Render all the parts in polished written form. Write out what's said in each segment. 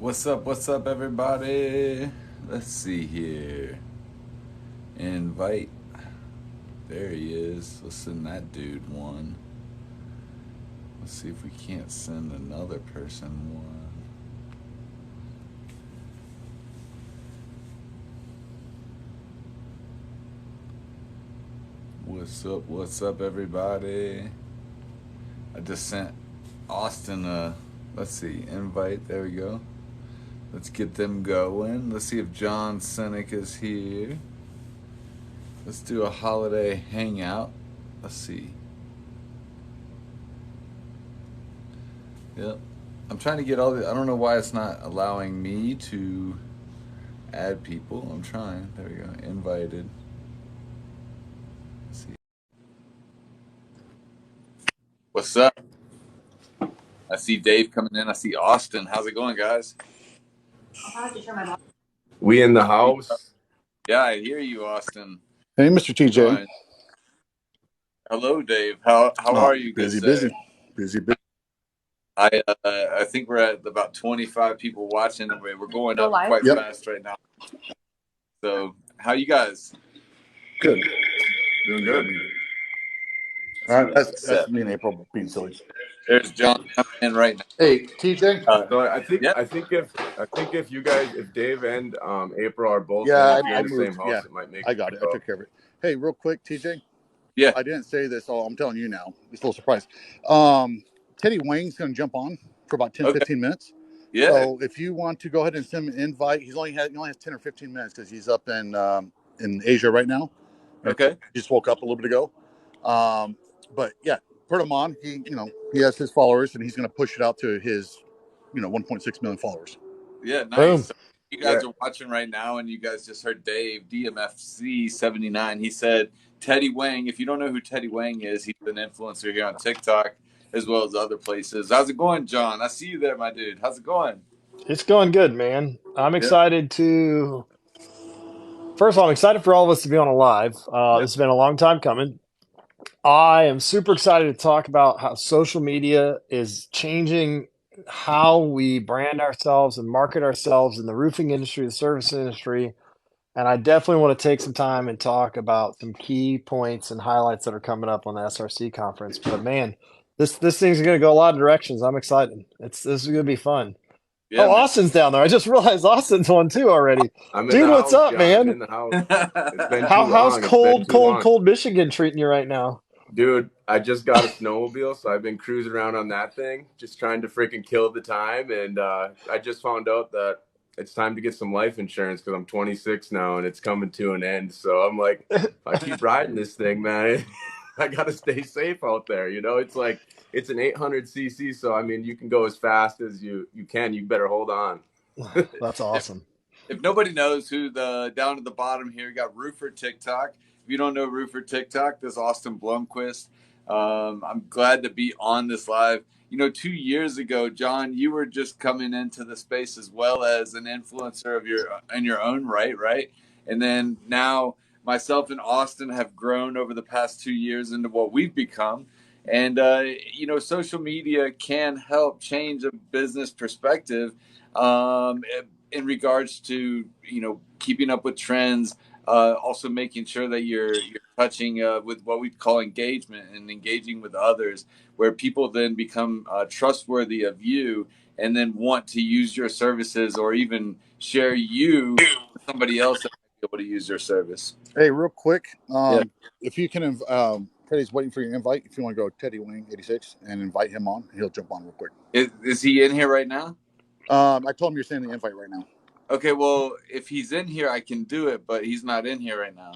What's up, everybody? Let's see here. Invite. There he is. Let's send that dude one. Let's see if we can't send another person one. What's up, everybody? I just sent Austin a, let's see, invite. There we go. Let's get them going. Let's see if John Senac is here. Let's do a holiday hangout. Let's see. Yep. I'm trying to get all the. I don't know why it's not allowing me to add people. I'm trying. There we go. Invited. Let's see. What's up? I see Dave coming in. I see Austin. How's it going, guys? We in the house. Yeah, I hear you, Austin. Hey, Mr. TJ. Hello, Dave. How are you? Busy. I think we're at about 25 people watching. We're going up quite fast right now. So, how you guys? Good. Doing good. All right, that's me and April being silly. There's John coming in right now. Hey, TJ. So I think if you guys, if Dave and April are both in I the moved. same house, it might make. I got it. I took care of it. Hey, real quick, TJ. Yeah. I didn't say this. I'm telling you now. It's a little surprise. Teddy Wang's going to jump on for about 10, 15 minutes. Yeah. So if you want to go ahead and send him an invite, he only has 10 or 15 minutes because he's up in Asia right now. Okay. He just woke up a little bit ago. But yeah, put him on. He has his followers, and he's going to push it out to his, 1.6 million followers. Yeah, nice. So you guys are watching right now, and you guys just heard Dave, DMFC79. He said Teddy Wang. If you don't know who Teddy Wang is, he's an influencer here on TikTok as well as other places. How's it going, John? I see you there, my dude. How's it going? It's going good, man. I'm excited to. First of all, I'm excited for all of us to be on a live. This has been a long time coming. I am super excited to talk about how social media is changing how we brand ourselves and market ourselves in the roofing industry, the service industry. And I definitely want to take some time and talk about some key points and highlights that are coming up on the SRC conference. But man, this thing's going to go a lot of directions. I'm excited. This is going to be fun. Yeah, Austin's down there. I just realized Austin's on too already. Dude, what's up, man? I'm in the house. It's been how's cold Michigan treating you right now? Dude, I just got a snowmobile, so I've been cruising around on that thing, just trying to freaking kill the time. And I just found out that it's time to get some life insurance because I'm 26 now and it's coming to an end. So I'm like, if I keep riding this thing, man, I got to stay safe out there. It's like, it's an 800cc. So, I mean, you can go as fast as you can. You better hold on. That's awesome. If nobody knows who down at the bottom here, got Roofer TikTok. If you don't know Roofer TikTok, this is Austin Blomquist. I'm glad to be on this live. 2 years ago, John, you were just coming into the space as well as an influencer in your own right? And then now myself and Austin have grown over the past 2 years into what we've become. And, social media can help change a business perspective in regards to, keeping up with trends, also making sure that you're touching with what we call engagement and engaging with others, where people then become trustworthy of you and then want to use your services or even share you with somebody else that might be able to use your service. Hey, real quick, if you can, Teddy's waiting for your invite. If you want to go Teddy Wing 86 and invite him on, he'll jump on real quick. Is he in here right now? I told him you're sending the invite right now. Okay, well, if he's in here, I can do it, but he's not in here right now.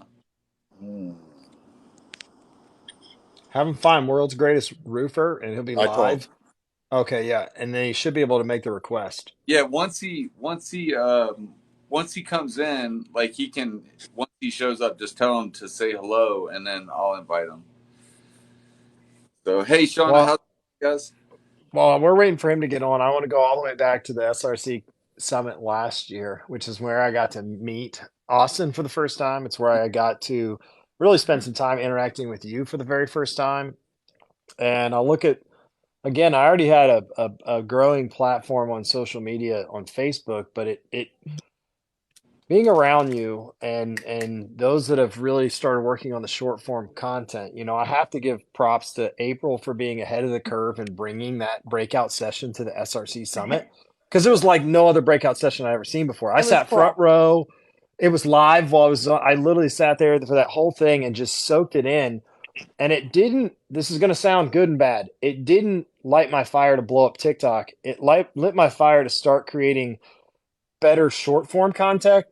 Have him find World's Greatest Roofer, and he'll be live. Okay, yeah, and then he should be able to make the request. Yeah, once he comes in, once he shows up, just tell him to say hello, and then I'll invite him. So, hey, Shauna, how's it, guys? Well, we're waiting for him to get on. I want to go all the way back to the SRC Summit last year, which is where I got to meet Austin for the first time. It's where I got to really spend some time interacting with you for the very first time. And I'll look at again, I already had a growing platform on social media on Facebook, but it being around you and those that have really started working on the short form content, I have to give props to April for being ahead of the curve and bringing that breakout session to the SRC Summit, because it was like no other breakout session I've ever seen before. I It was sat front cool. row. It was live while I literally sat there for that whole thing and just soaked it in. And it didn't, this is going to sound good and bad. It didn't light my fire to blow up TikTok. It lit my fire to start creating better short form content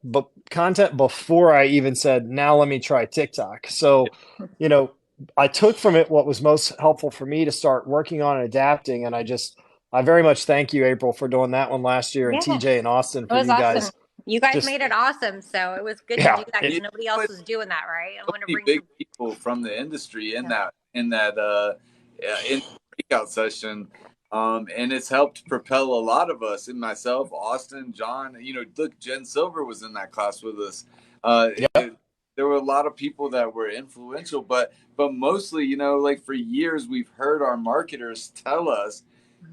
before I even said, now let me try TikTok. So, I took from it what was most helpful for me to start working on and adapting. And I very much thank you, April, for doing that one last year, and Yeah, TJ and Austin it for was you awesome. guys. You guys Just, made it awesome, so it was good to yeah, do that because You nobody know, else it's was doing that, right? I so want to many bring big some. people from the industry in Yeah. that in the breakout session. And it's helped propel a lot of us, and myself, Austin, John. Look, Jen Silver was in that class with us. yep. There were a lot of people that were influential, but mostly, like for years, we've heard our marketers tell us,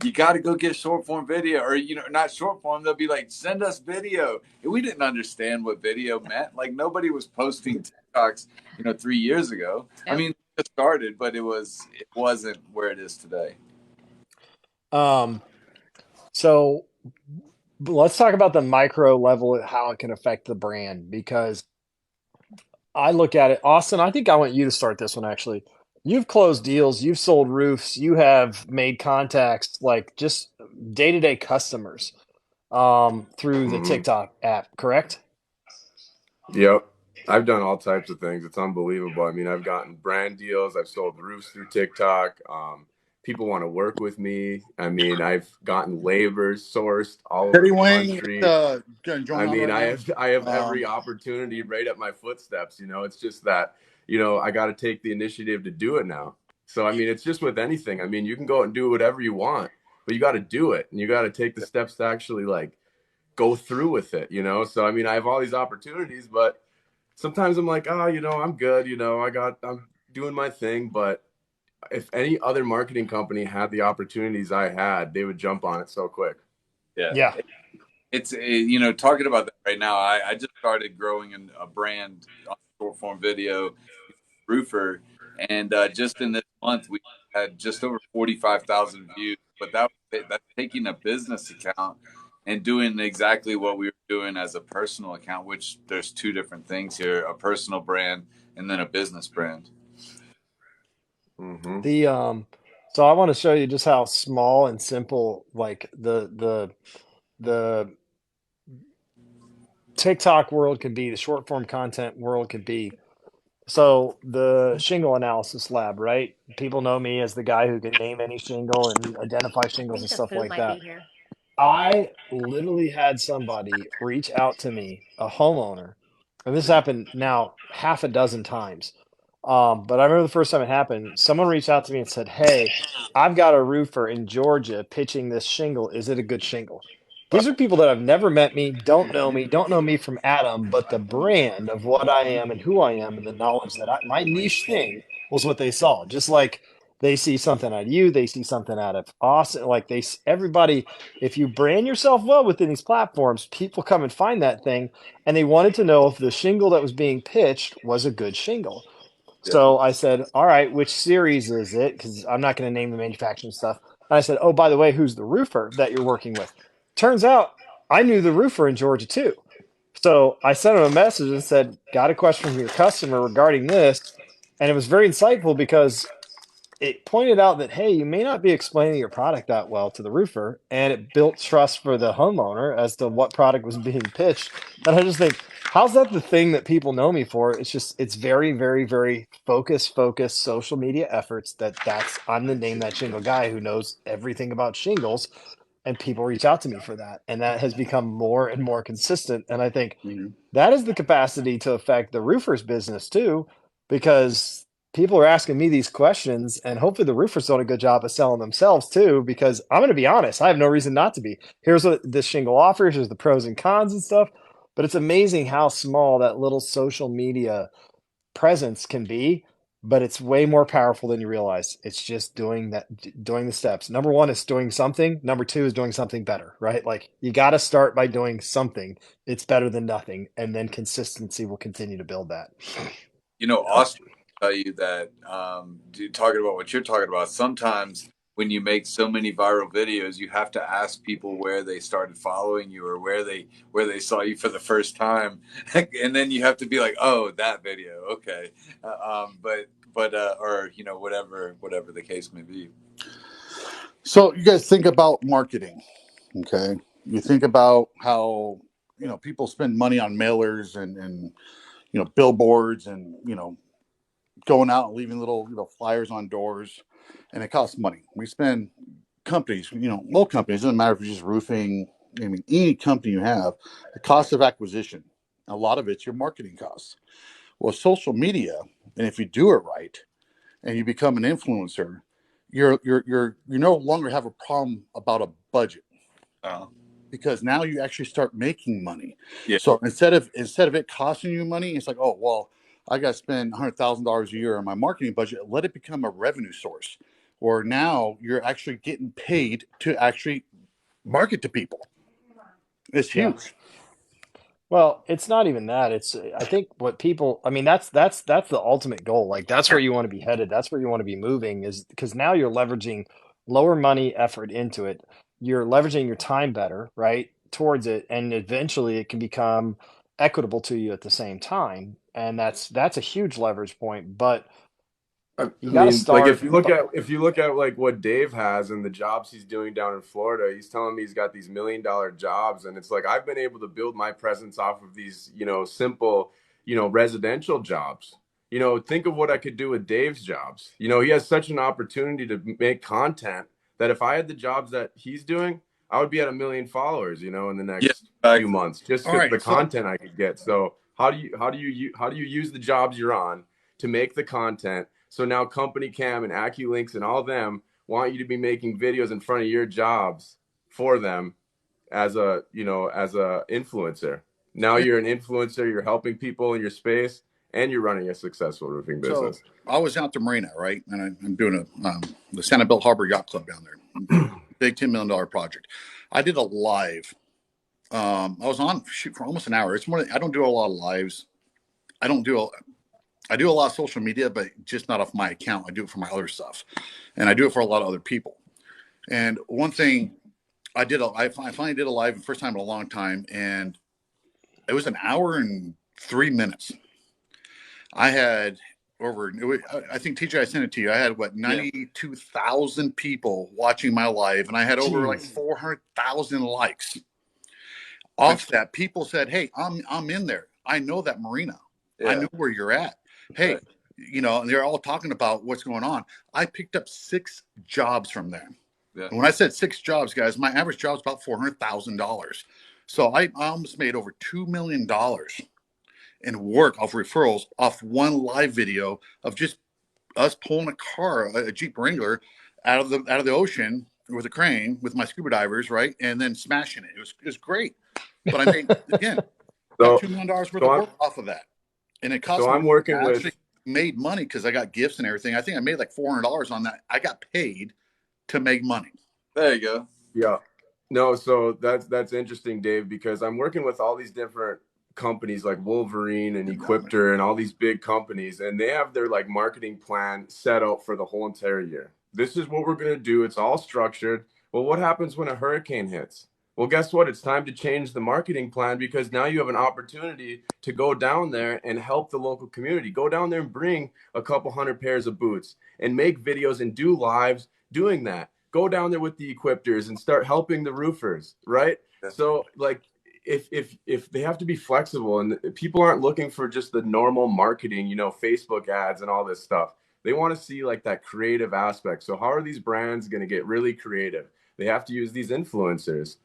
you got to go get short form video, or not short form. They'll be like, send us video, and we didn't understand what video meant. Like nobody was posting TikToks, 3 years ago. I Nope. mean, it started, but it wasn't where it is today. So let's talk about the micro level, how it can affect the brand, because I look at it. Austin, I think I want you to start this one actually. You've closed deals, you've sold roofs, you have made contacts, like just day-to-day customers through the Hmm. TikTok app, correct? Yep. I've done all types of things. It's unbelievable. I mean, I've gotten brand deals. I've sold roofs through TikTok. People want to work with me. I mean, I've gotten labor sourced all over Teddy the Wang country. going I on mean, right now. I have every Um, opportunity right at my footsteps. It's just that, I got to take the initiative to do it now. So, I mean, it's just with anything. I mean, you can go out and do whatever you want, but you got to do it, and you got to take the steps to actually like go through with it. So, I mean, I have all these opportunities, but sometimes I'm like, oh, I'm good. I'm doing my thing. But if any other marketing company had the opportunities I had, they would jump on it so quick. Yeah. Yeah. It's talking about that right now. I just started growing a brand on short form video, roofer, and just in this month we had just over 45,000 views. But that's taking a business account and doing exactly what we were doing as a personal account. Which there's two different things here: a personal brand and then a business brand. Mm-hmm. The so I want to show you just how small and simple like the TikTok world can be, the short form content world can be. So the shingle analysis lab, right? People know me as the guy who can name any shingle and identify I shingles think and the stuff food like might that. be here. I literally had somebody reach out to me, a homeowner, and this happened now half a dozen times. But I remember the first time it happened, someone reached out to me and said, "Hey, I've got a roofer in Georgia pitching this shingle. Is it a good shingle?" These are people that have never met me, don't know me from Adam, but the brand of what I am and who I am and the knowledge that my niche thing was what they saw. Just like they see something out of you, they see something out of Austin. Like everybody, if you brand yourself well within these platforms, people come and find that thing, and they wanted to know if the shingle that was being pitched was a good shingle. Yep. So I said, all right, which series is it? Because I'm not going to name the manufacturing stuff. And I said, oh, by the way, who's the roofer that you're working with? Turns out I knew the roofer in Georgia too. So I sent him a message and said, got a question from your customer regarding this. And it was very insightful because it pointed out that, hey, you may not be explaining your product that well to the roofer, and it built trust for the homeowner as to what product was being pitched. And I just think, how's that the thing that people know me for? It's very, very, very focused social media efforts I'm the name that shingle guy who knows everything about shingles, and people reach out to me for that. And that has become more and more consistent. And I think that is the capacity to affect the roofer's business too, because people are asking me these questions, and hopefully the roofers doing a good job of selling themselves too, because I'm going to be honest, I have no reason not to be. Here's what this shingle offers, here's the pros and cons and stuff. But it's amazing how small that little social media presence can be. but it's way more powerful than you realize. It's just doing the steps. Number one is doing something. Number two is doing something better, right? Like you got to start by doing something. It's better than nothing. And then consistency will continue to build that. Austin will tell you that, talking about what you're talking about, sometimes when you make so many viral videos, you have to ask people where they started following you or where they saw you for the first time, and then you have to be like, oh, that video, okay, or whatever the case may be. So you guys think about marketing, okay? You think about how people spend money on mailers and billboards and going out and leaving little flyers on doors, and it costs money. We spend companies, little companies, doesn't matter if it's just roofing. I mean, any company you have, the cost of acquisition, a lot of it's your marketing costs. Well, social media, and if you do it right, and you become an influencer, you no longer have a problem about a budget. Because now you actually start making money. Yeah. So instead of it costing you money, it's like, oh well, I got to spend $100,000 a year on my marketing budget. Let it become a revenue source. Or now you're actually getting paid to actually market to people. It's huge. Yeah. Well, it's not even that. I think what people, I mean, that's the ultimate goal. Like that's where you want to be headed. That's where you want to be moving, is because now you're leveraging lower money effort into it. You're leveraging your time better, right, towards it, and eventually it can become equitable to you at the same time. And that's a huge leverage point. But you got to like start. if you look at like what Dave has and the jobs he's doing down in Florida, he's telling me he's got these $1 million jobs, and it's like I've been able to build my presence off of these, simple, residential jobs. Think of what I could do with Dave's jobs. He has such an opportunity to make content that if I had the jobs that he's doing, I would be at 1 million followers, in the next few months, just because the content I could get. So how do you use the jobs you're on to make the content? So now Company Cam and AccuLinks and all them want you to be making videos in front of your jobs for them as a influencer. Now you're an influencer, you're helping people in your space, and you're running a successful roofing business. So I was out to Marina, right? And I'm doing the Sanibel Harbor Yacht Club down there. Big $10 million project. I did a live. I was on for almost an hour. It's more. I don't do a lot of lives. I do a lot of social media, but just not off my account. I do it for my other stuff, and I do it for a lot of other people. And one thing I finally did a live the first time in a long time, and it was an hour and 3 minutes. I had I think TJ, I sent it to you. I had 92,000 people watching my live, and I had over like 400,000 likes. Off that, people said, "Hey, I'm in there. I know that marina. I know where you're at. Hey, and they're all talking about what's going on." I picked up 6 jobs from them. Yeah. And when I said 6 jobs, guys, my average job is about $400,000. So I almost made over $2 million in work off referrals off one live video of just us pulling a car, a Jeep Wrangler, out of the ocean with a crane with my scuba divers, right, and then smashing it. It was great. But I made again $2 million worth of work off of that. And it cost me. I'm working I actually made money because I got gifts and everything. I think I made like $400 on that. I got paid to make money. There you go. Yeah. No, so that's interesting, Dave, because I'm working with all these different companies like Wolverine and Equipter and all these big companies, and they have their like marketing plan set out for the whole entire year. This is what we're going to do. It's all structured. Well, what happens when a hurricane hits? Well, guess what? It's time to change the marketing plan, because now you have an opportunity to go down there and help the local community. Go down there and bring a couple hundred pairs of boots and make videos and do lives doing that. Go down there with the equipters and start helping the roofers, right? So like if they have to be flexible, and people aren't looking for just the normal marketing, Facebook ads and all this stuff. They want to see like that creative aspect. So how are these brands going to get really creative? They have to use these influencers.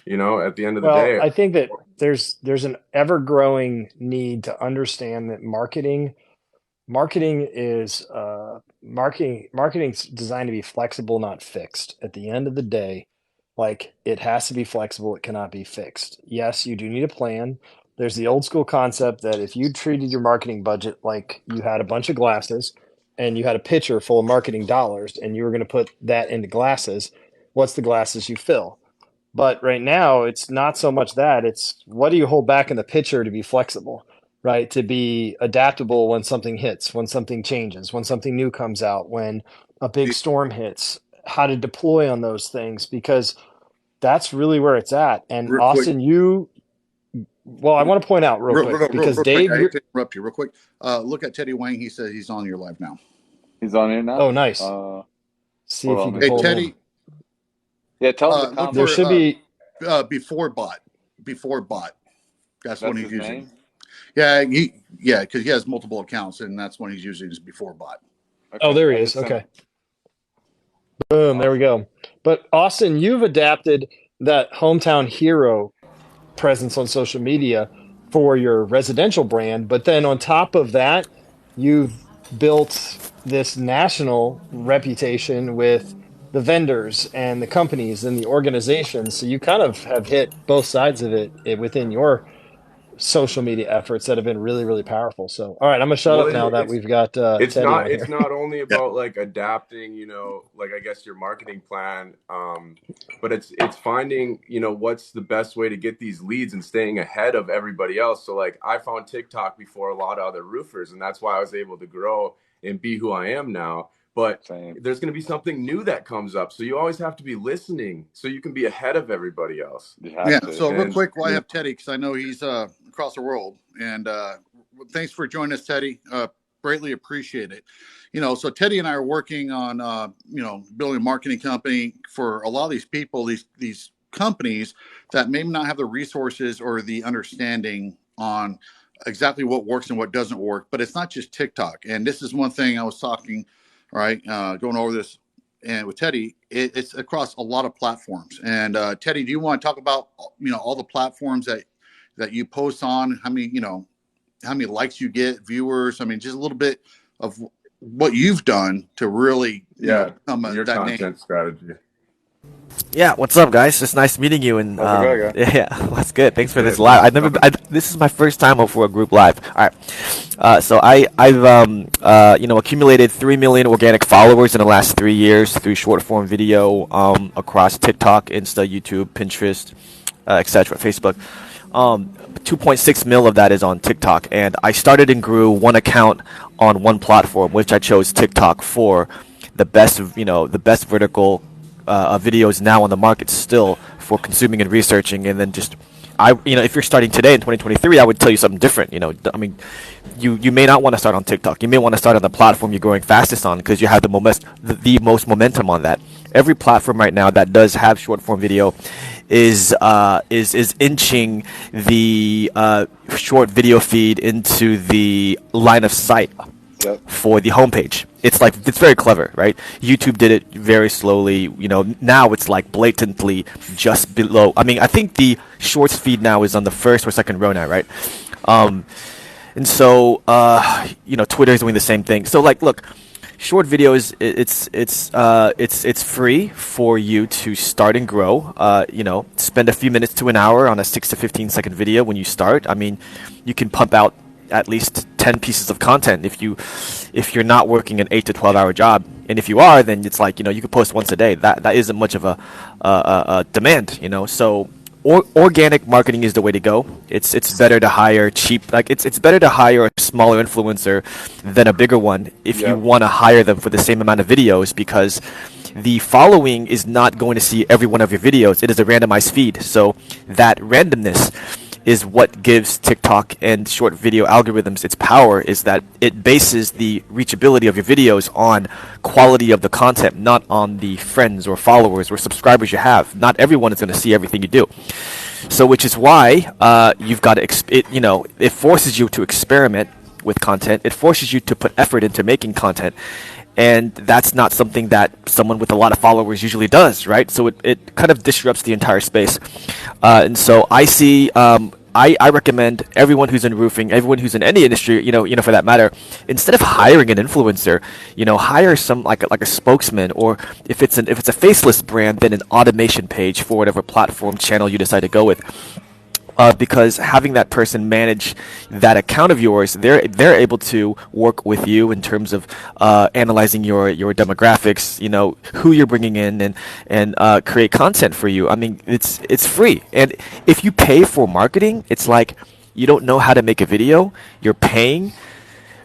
At the end of the day, I think that there's an ever-growing need to understand that marketing is marketing's designed to be flexible, not fixed. At the end of the day, like it has to be flexible. It cannot be fixed. Yes, you do need a plan. There's the old school concept that if you treated your marketing budget like you had a bunch of glasses and you had a pitcher full of marketing dollars and you were going to put that into glasses, what's the glasses you fill? But right now, it's not so much that. It's what do you hold back in the pitcher to be flexible, right? To be adaptable when something hits, when something changes, when something new comes out, when a big storm hits, how to deploy on those things, because that's really where it's at. And Real quick, Austin, I want to point out real quick, because Dave, quick, I hate to interrupt you real quick. Look at Teddy Wang. He says he's on your live now. He's on here now. oh, nice. See if you can Hey, pull him Teddy. in. Yeah, tell him to Look comment. There should be. before bot. That's when he's his using. name? Yeah, because he has multiple accounts, and that's when he's using his before bot. Okay. Oh, there he is. Okay. Boom, there we go. But Austin, you've adapted that hometown hero presence on social media for your residential brand, but then on top of that, you've built this national reputation with the vendors and the companies and the organizations. So you kind of have hit both sides of it within your social media efforts that have been really, really powerful. So, all right, I'm gonna shut up now that we've got it's Teddy not on here. it's not only about like adapting, like I guess your marketing plan, but it's finding, what's the best way to get these leads and staying ahead of everybody else. So like I found TikTok before a lot of other roofers, and that's why I was able to grow and be who I am now. But there's going to be something new that comes up, so you always have to be listening so you can be ahead of everybody else. So real quick, I have Teddy, because I know he's across the world, and thanks for joining us, Teddy. Greatly appreciate it. So Teddy and I are working on building a marketing company for a lot of these people, these companies that may not have the resources or the understanding on exactly what works and what doesn't work. But it's not just TikTok, and this is one thing I was talking. Right, going over this and with Teddy, it's across a lot of platforms. And Teddy, do you want to talk about all the platforms that you post on? How many likes you get, viewers? I mean, just a little bit of what you've done to really become your that content name. strategy. Yeah, what's up, guys? It's nice meeting you. And yeah, that's good. Thanks for this live. This is my first time for a group live. All right. So I've accumulated 3 million organic followers in the last 3 years through short form video across TikTok, Insta, YouTube, Pinterest, etc., Facebook. 2.6 mil of that is on TikTok, and I started and grew one account on one platform, which I chose TikTok for the best vertical videos now on the market still for consuming and researching. And then if you're starting today in 2023, I would tell you something different. You may not want to start on TikTok. You may want to start on the platform you're growing fastest on, because you have the most momentum on that. Every platform right now that does have short form video is inching the short video feed into the line of sight for the homepage. It's very clever, right? YouTube did it very slowly. Now it's like blatantly just below. I mean, I think the shorts feed now is on the first or second row now, right? And so Twitter is doing the same thing. So look, short videos, it's free for you to start and grow. Spend a few minutes to an hour on a 6 to 15 second video when you start. I mean, you can pump out at least 10 pieces of content if you're not working an 8 to 12 hour job. And if you are, then it's you could post once a day. That isn't much of a demand, So organic marketing is the way to go. It's better to hire cheap, it's better to hire a smaller influencer than a bigger one if you want to hire them for the same amount of videos, because the following is not going to see every one of your videos. It is a randomized feed. So that randomness is what gives TikTok and short video algorithms its power, is that it bases the reachability of your videos on quality of the content, not on the friends or followers or subscribers you have. Not everyone is going to see everything you do. So which is why you've got to, it forces you to experiment with content. It forces you to put effort into making content. And that's not something that someone with a lot of followers usually does, right? So it kind of disrupts the entire space. And so I see, I recommend everyone who's in roofing, everyone who's in any industry, for that matter, instead of hiring an influencer, hire some like a spokesman, or if it's a faceless brand, then an automation page for whatever platform channel you decide to go with. because having that person manage that account of yours, they're able to work with you in terms of analyzing your demographics, who you're bringing in, and create content for you. I mean, it's free, and if you pay for marketing, it's like you don't know how to make a video. You're paying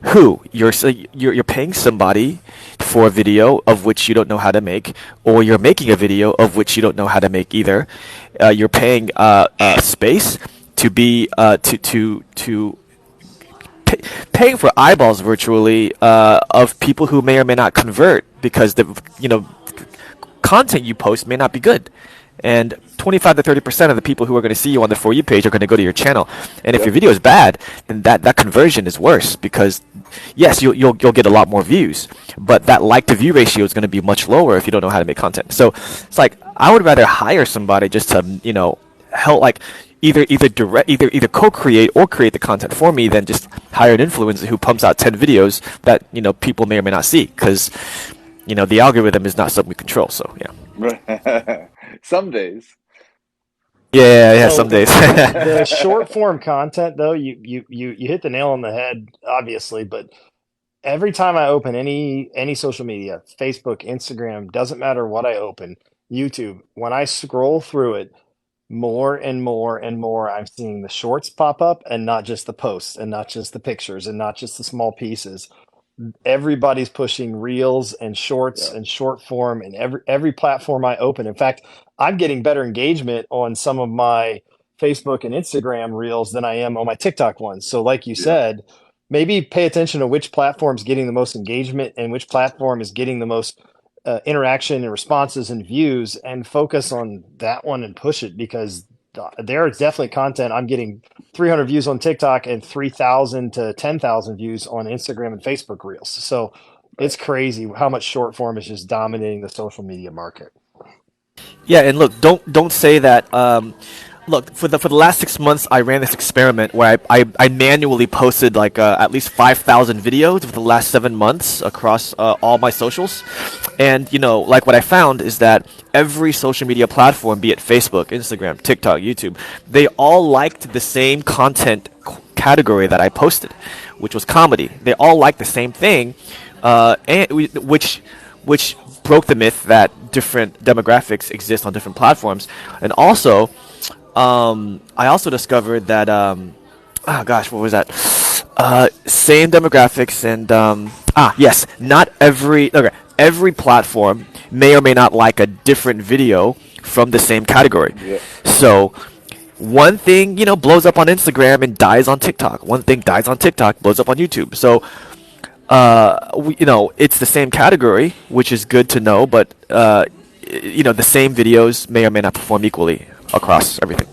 who you're paying somebody for a video of which you don't know how to make, or you're making a video of which you don't know how to make either. You're paying space to be paying for eyeballs virtually of people who may or may not convert because the content you post may not be good. And 25 to 30% of the people who are going to see you on the For You page are going to go to your channel. And if your video is bad, then that conversion is worse because, yes, you'll get a lot more views, but that like to view ratio is going to be much lower if you don't know how to make content. So it's like I would rather hire somebody just to help, like either co-create or create the content for me than just hire an influencer who pumps out 10 videos that people may or may not see because the algorithm is not something we control. So yeah. Some days. Yeah, some days. The short form content, though, you hit the nail on the head, obviously. But every time I open any social media, Facebook, Instagram, doesn't matter what I open, YouTube, when I scroll through it, more and more and more, I'm seeing the shorts pop up, and not just the posts, and not just the pictures, and not just the small pieces. Everybody's pushing reels and shorts and short form and every platform I open. In fact, I'm getting better engagement on some of my Facebook and Instagram reels than I am on my TikTok ones. So like you said, maybe pay attention to which platform's getting the most engagement and which platform is getting the most interaction and responses and views, and focus on that one and push it, because there is definitely content. I'm getting 300 views on TikTok and 3,000 to 10,000 views on Instagram and Facebook Reels. So it's crazy how much short form is just dominating the social media market. Yeah, and look, don't say that. Look, for the last 6 months, I ran this experiment where I manually posted like at least 5,000 videos for the last 7 months across all my socials, and like what I found is that every social media platform, be it Facebook, Instagram, TikTok, YouTube, they all liked the same content category that I posted, which was comedy. They all liked the same thing, which broke the myth that different demographics exist on different platforms. And also, I also discovered that, oh gosh, what was that? Same demographics and, yes, not every platform may or may not like a different video from the same category. Yeah. So one thing, blows up on Instagram and dies on TikTok. One thing dies on TikTok, blows up on YouTube. So, it's the same category, which is good to know, but, the same videos may or may not perform equally across everything.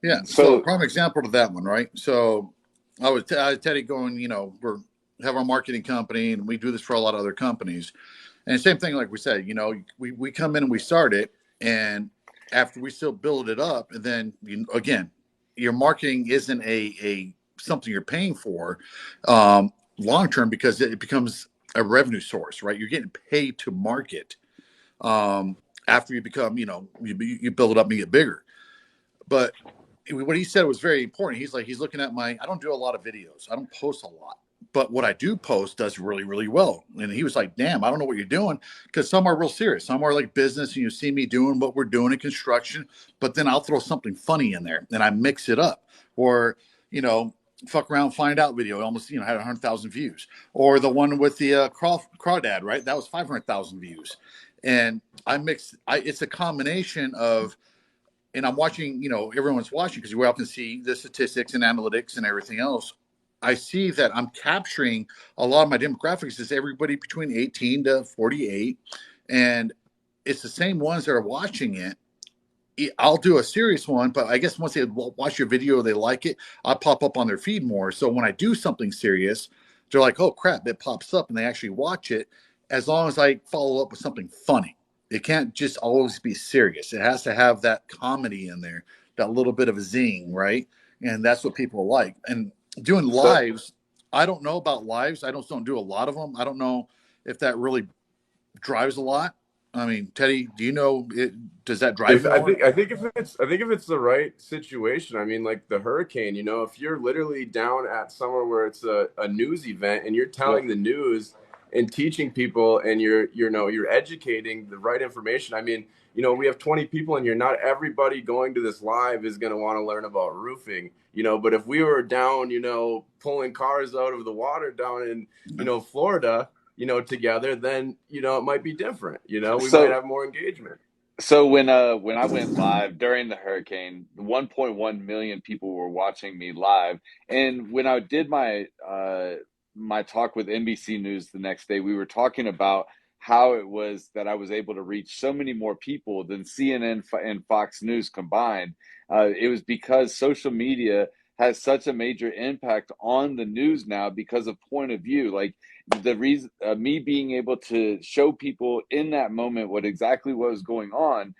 Yeah. So prime example to that one, right? So I was Teddy going, we have our marketing company and we do this for a lot of other companies. And same thing, like we said, we come in and we start it, and after we still build it up, and then again, your marketing isn't a something you're paying for long term, because it becomes a revenue source, right? You're getting paid to market after you become, you build it up and you get bigger. But what he said was very important. He's looking at I don't do a lot of videos. I don't post a lot. But what I do post does really, really well. And he was like, damn, I don't know what you're doing, because some are real serious. Some are like business, and you see me doing what we're doing in construction, but then I'll throw something funny in there and I mix it up. Or, fuck around, find out video almost, had 100,000 views. Or the one with the crawdad, right? That was 500,000 views. And it's a combination of, and I'm watching, everyone's watching because you go out and see the statistics and analytics and everything else. I see that I'm capturing a lot of my demographics is everybody between 18 to 48. And it's the same ones that are watching it. I'll do a serious one, but I guess once they watch your video, they like it, I pop up on their feed more. So when I do something serious, they're like, oh crap, it pops up, and they actually watch it, as long as I follow up with something funny. It can't just always be serious. It has to have that comedy in there, that little bit of a zing, right? And that's what people like. And doing lives, I don't know about lives. I don't do a lot of them. I don't know if that really drives a lot. I mean, Teddy, do you know it? Does that drive you more? I think if it's the right situation, I mean, like the hurricane, you know, if you're literally down at somewhere where it's a news event and you're telling the news and teaching people and you're educating the right information. I mean, you know, we have 20 people in here. Not everybody going to this live is going to want to learn about roofing, you know, but if we were down, you know, pulling cars out of the water down in, you know, Florida, you know, together, then, you know, it might be different. You know, we might So have more engagement. So when I went live during the hurricane, 1.1 million people were watching me live. And when I did my talk with NBC News the next day, we were talking about how it was that I was able to reach so many more people than CNN and Fox News combined. It was because social media has such a major impact on the news now because of point of view. Like the reason me being able to show people in that moment what was going on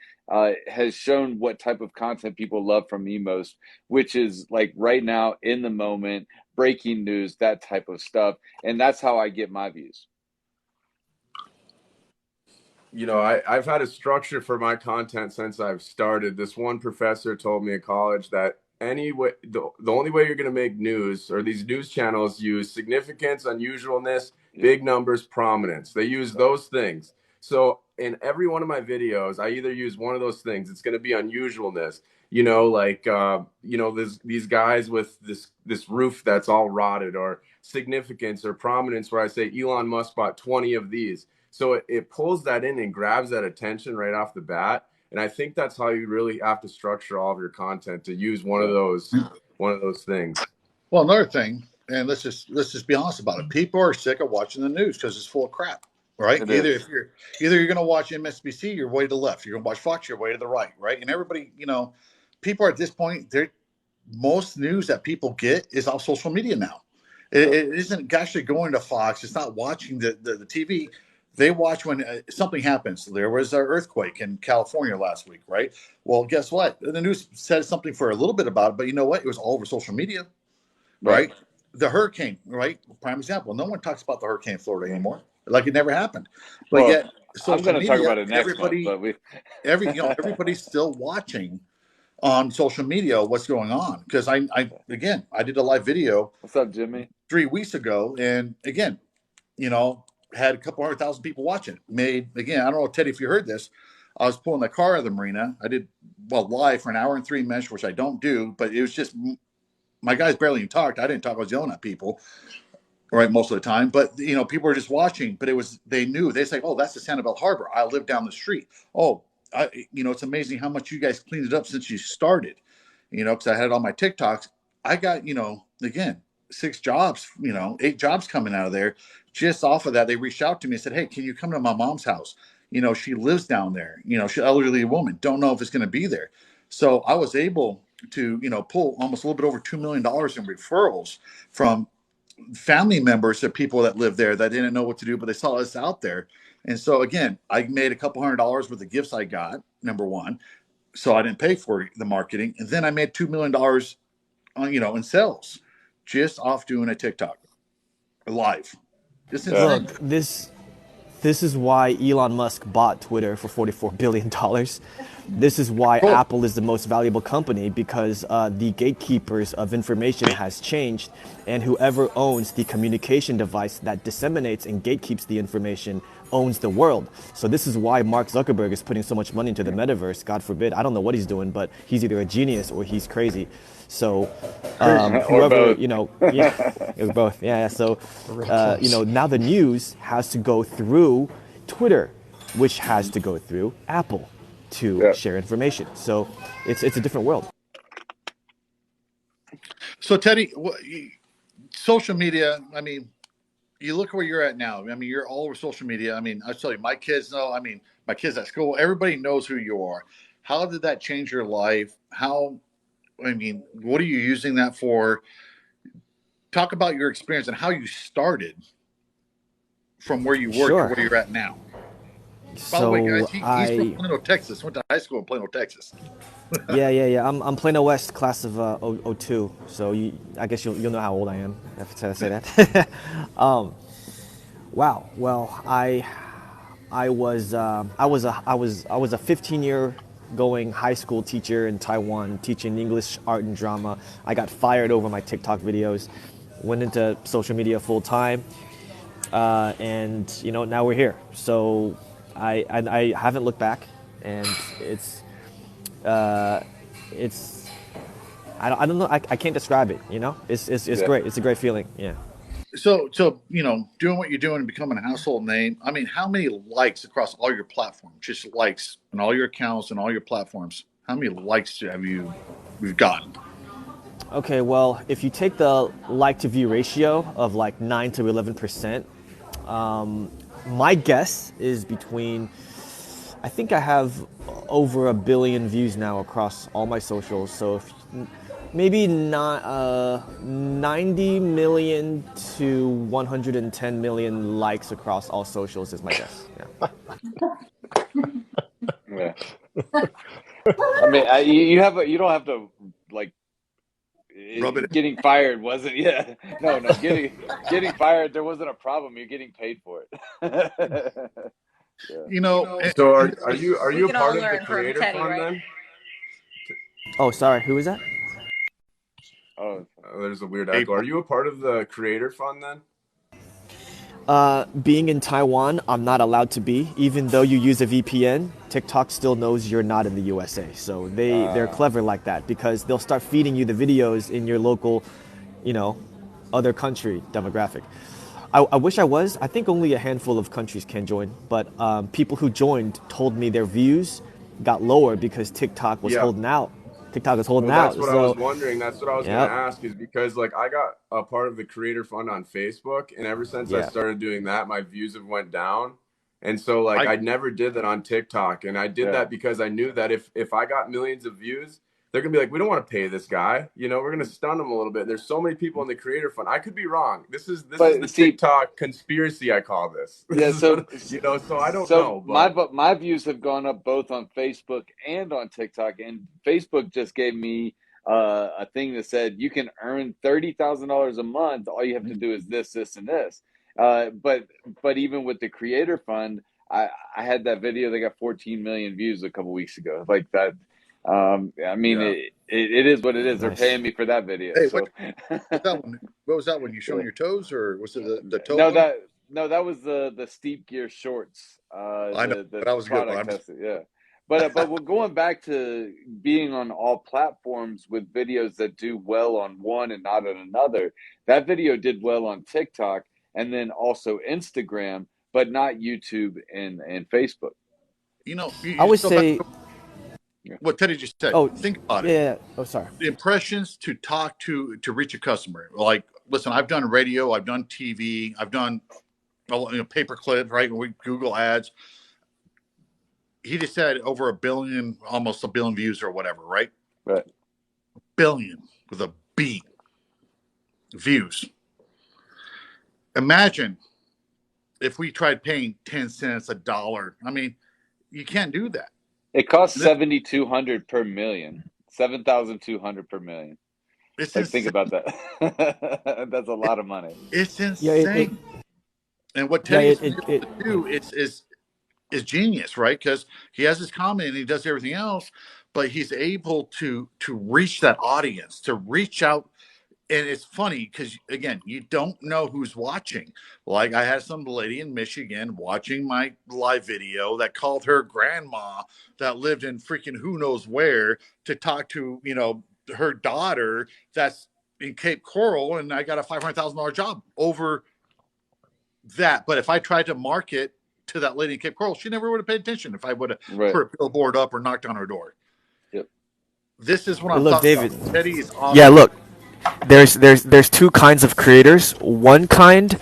has shown what type of content people love from me most, which is like right now in the moment, breaking news, that type of stuff, and that's how I get my views. You know, I've had a structure for my content since I've started. This one professor told me in college that the only way you're going to make news, or these news channels use significance, unusualness, big numbers, prominence. They use those things. So in every one of my videos, I either use one of those things. It's going to be unusualness. You know, like you know, these guys with this roof that's all rotted, or significance or prominence, where I say Elon Musk bought 20 of these. So it pulls that in and grabs that attention right off the bat. And I think that's how you really have to structure all of your content, to use one of those things. Well, another thing, and let's just be honest about it. People are sick of watching the news because it's full of crap, right? Either you're going to watch MSNBC, you're way to the left. You're going to watch Fox, you're way to the right, right? And everybody, you know, people are at this point, most news that people get is off social media now. It isn't actually going to Fox. It's not watching the TV. They watch when something happens. There was an earthquake in California last week, right? Well, guess what? The news said something for a little bit about it, but you know what? It was all over social media, right? The hurricane, right? Prime example. No one talks about the hurricane in Florida anymore, like it never happened. But yet, I'm going to talk about it next month. But everybody's still watching on social media what's going on, because I did a live video. What's up, Jimmy? 3 weeks ago, and again, you know, had a couple 100,000 people watching. Made, again, I don't know, Teddy, if you heard this, I was pulling the car out of the marina. I did live for an hour and 3 minutes, which I don't do, but it was just, my guys barely even talked. I didn't talk. I was yelling at people, right, most of the time. But you know, people were just watching. But they knew. They say, "Oh, that's the Sanibel Harbor. I live down the street." Oh, you know, it's amazing how much you guys cleaned it up since you started. You know, because I had it on my TikToks. I got, you know, again, 6 jobs, you know, 8 jobs coming out of there. Just off of that, they reached out to me and said, "Hey, can you come to my mom's house? You know, she lives down there. You know, she's an elderly woman. Don't know if it's going to be there." So I was able to, you know, pull almost a little bit over $2 million in referrals from family members of people that live there that didn't know what to do, but they saw us out there. And so again, I made a couple $100 worth of gifts I got, number one. So I didn't pay for the marketing. And then I made $2 million on, you know, in sales just off doing a TikTok live. Look, this is why Elon Musk bought Twitter for $44 billion. This is why Apple is the most valuable company, because the gatekeepers of information has changed, and whoever owns the communication device that disseminates and gatekeeps the information owns the world. So this is why Mark Zuckerberg is putting so much money into the metaverse. God forbid. I don't know what he's doing, but he's either a genius or he's crazy. So whoever, you know, it was both. Yeah. So, you know, now the news has to go through Twitter, which has to go through Apple to share information. So it's a different world. So Teddy, social media, I mean, you look where you're at now. I mean, you're all over social media. I mean, I tell you, my kids know. I mean, my kids at school, everybody knows who you are. How did that change your life? I mean, what are you using that for? Talk about your experience and how you started from where you were to where you're at now. By the way, guys, he's from Plano, Texas. Went to high school in Plano, Texas. Yeah. I'm Plano West, class of 02. So I guess you'll know how old I am if I say that. Wow. Well, I was a 15-year going high school teacher in Taiwan, teaching English, art, and drama. I got fired over my TikTok videos, went into social media full time, and now we're here. So I haven't looked back, and it's I don't know, I can't describe it. It's great. It's a great feeling. Yeah. So doing what you're doing and becoming a household name. I mean, how many likes across all your platforms? Just likes on all your accounts and all your platforms. How many likes we've gotten? Okay, well, if you take the like to view ratio of like 9 to 11%, my guess is I think I have over 1 billion views now across all my socials. So if maybe not 90 million to 110 million likes across all socials is my guess. Yeah. I mean, you don't have to like. Rub it in. Getting fired wasn't no getting fired, there wasn't a problem. You're getting paid for it. Yeah. So are you We a can all part of the learn from creator Teddy, fund right? then? Oh, sorry, who is that? Oh, There's a weird echo. Are you a part of the creator fund then? Being in Taiwan, I'm not allowed to be. Even though you use a VPN, TikTok still knows you're not in the USA. So they're clever like that, because they'll start feeding you the videos in your local, other country demographic. I wish I was. I think only a handful of countries can join, but people who joined told me their views got lower because TikTok was holding out. TikTok is holding out. That's what I was wondering. That's what I was going to ask, is because like I got a part of the creator fund on Facebook, and ever since I started doing that, my views have went down. And so like I never did that on TikTok, and I did that because I knew that if I got millions of views, they're gonna be like, we don't want to pay this guy. We're gonna stun him a little bit. There's so many people in the creator fund. I could be wrong. This is the TikTok conspiracy, I call this. So I don't know. But my views have gone up both on Facebook and on TikTok. And Facebook just gave me a thing that said you can earn $30,000 a month. All you have to do is this, and this. But even with the creator fund, I had that video that got 14 million views a couple weeks ago. Like that. I mean, it is what it is. Nice. They're paying me for that video. Hey, so. What was that one? You showing your toes, or was it the toe? No, that was the steep gear shorts. I know, but that was good. Tested, yeah. But we're going back to being on all platforms with videos that do well on one and not on another. That video did well on TikTok and then also Instagram, but not YouTube and Facebook. I would say what Teddy just said. Oh, think about it. Yeah. Oh, sorry. The impressions to talk to reach a customer. Like, listen, I've done radio, I've done TV, I've done pay-per clips, right? We Google ads. He just said over 1 billion, almost 1 billion views or whatever, right? Right. Billion with a B views. Imagine if we tried paying 10 cents, $1. I mean, you can't do that. It costs $7,200 per million. 7,200 per million. Think about that. That's a lot of money. It's insane. And what Teddy's able to do is genius, right? Because he has his comment and he does everything else, but he's able to reach that audience, to reach out. And it's funny because, again, you don't know who's watching. Like, I had some lady in Michigan watching my live video that called her grandma that lived in freaking who knows where to talk to, her daughter that's in Cape Coral, and I got a $500,000 job over that. But if I tried to market to that lady in Cape Coral, she never would have paid attention if I would have put a billboard up or knocked on her door. Yep. This is what I'm talking about. Teddy is awesome. Yeah, look. There's two kinds of creators. One kind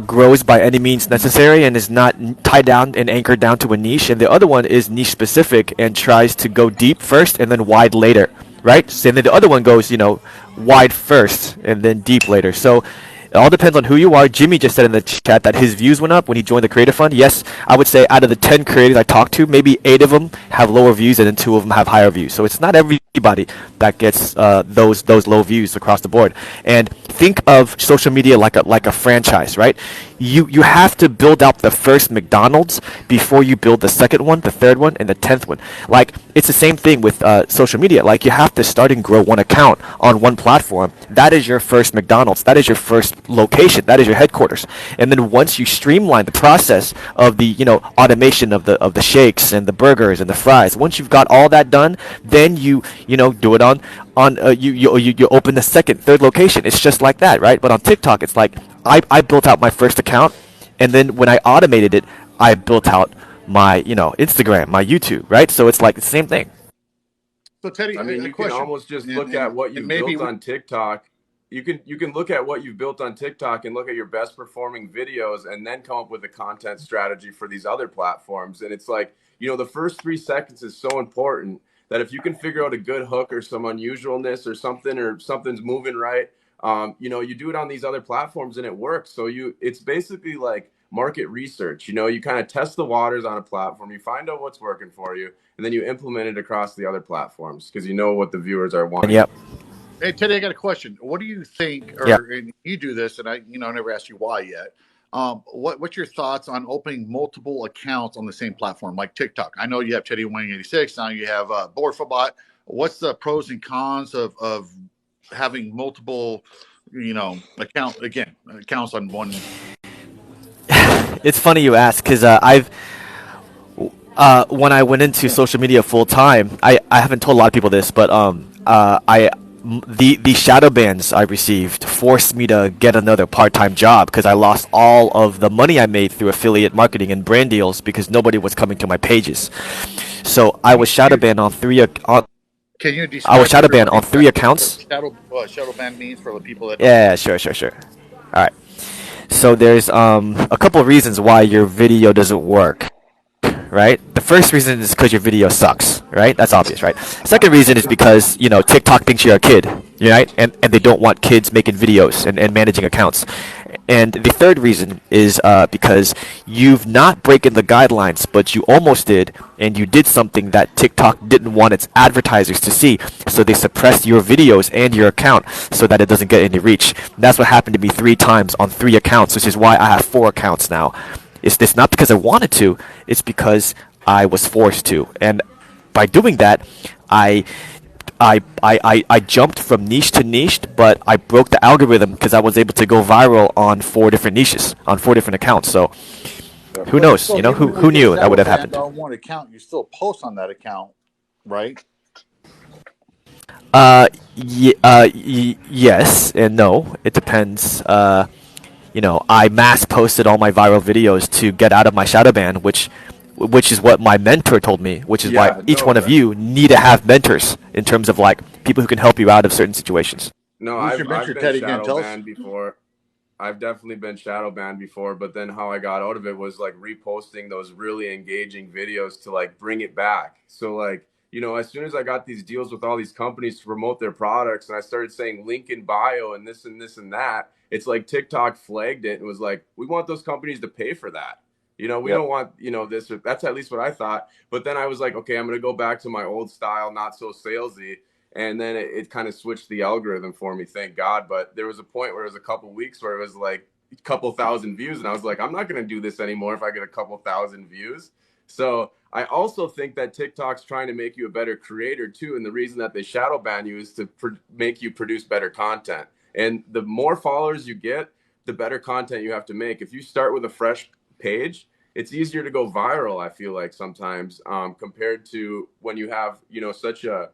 grows by any means necessary and is not tied down and anchored down to a niche, and the other one is niche specific and tries to go deep first and then wide later, right? So then the other one goes, wide first and then deep later. So It all depends on who you are. Jimmy just said in the chat that his views went up when he joined the Creator Fund. Yes, I would say out of the 10 creators I talked to, maybe 8 of them have lower views and then 2 of them have higher views. So it's not everybody that gets those low views across the board. And think of social media like a franchise, right? You have to build out the first McDonald's before you build the second one, the third one, and the 10th one. Like, it's the same thing with social media. Like, you have to start and grow one account on one platform. That is your first McDonald's. That is your first location. That is your headquarters. And then once you streamline the process of the automation of the shakes and the burgers and the fries, once you've got all that done, then you do it on you open the second, third location. It's just like that, right? But on TikTok, it's like I built out my first account, and then when I automated it, I built out my Instagram, my YouTube, right? So it's like the same thing. So Teddy, I mean, you can almost just look at what you built on TikTok. You can look at what you've built on TikTok and look at your best performing videos, and then come up with a content strategy for these other platforms. And it's like, the first 3 seconds is so important that if you can figure out a good hook or some unusualness or something's moving right, you do it on these other platforms and it works. So it's basically like market research. You kind of test the waters on a platform, you find out what's working for you, and then you implement it across the other platforms because you know what the viewers are wanting. Yep. Hey Teddy, I got a question. What do you think? And you do this, and I never asked you why yet. What's your thoughts on opening multiple accounts on the same platform, like TikTok? I know you have Teddy Wang 86. Now you have Borfabot. What's the pros and cons of having multiple, accounts on one? It's funny you ask, because when I went into social media full time, I haven't told a lot of people this, but the shadow bans I received forced me to get another part-time job because I lost all of the money I made through affiliate marketing and brand deals because nobody was coming to my pages. So I was shadow banned on 3 Can you I was shadow banned on 3 accounts. Shadow ban means for the people that Yeah, sure. All right. So there's a couple of reasons why your video doesn't work, right? The first reason is because your video sucks, right? That's obvious, right? Second reason is because, TikTok thinks you're a kid, right? And they don't want kids making videos and managing accounts. And the third reason is because you've not broken the guidelines, but you almost did, and you did something that TikTok didn't want its advertisers to see, so they suppressed your videos and your account so that it doesn't get any reach. That's what happened to me 3 times on 3 accounts, which is why I have 4 accounts now. It's not because I wanted to, it's because I was forced to. And by doing that, I jumped from niche to niche, but I broke the algorithm because I was able to go viral on 4 different niches, on 4 different accounts. So who knows? Who knew that would have happened? On one account, you still post on that account, right? Yes and no. It depends. I mass posted all my viral videos to get out of my shadow ban, which is what my mentor told me, which is why each one of you need to have mentors in terms of like people who can help you out of certain situations. No, I've been shadow banned before. I've definitely been shadow banned before, but then how I got out of it was like reposting those really engaging videos to like bring it back. So like, as soon as I got these deals with all these companies to promote their products and I started saying link in bio and this and this and that, it's like TikTok flagged it and was like, we want those companies to pay for that. We don't want, this, or that's at least what I thought. But then I was like, okay, I'm going to go back to my old style, not so salesy. And then it kind of switched the algorithm for me, thank God. But there was a point where it was a couple weeks where it was like a couple thousand views. And I was like, I'm not going to do this anymore if I get a couple thousand views. So I also think that TikTok's trying to make you a better creator too. And the reason that they shadow ban you is to make you produce better content. And the more followers you get, the better content you have to make. If you start with a fresh page, it's easier to go viral, I feel like sometimes, compared to when you have, such a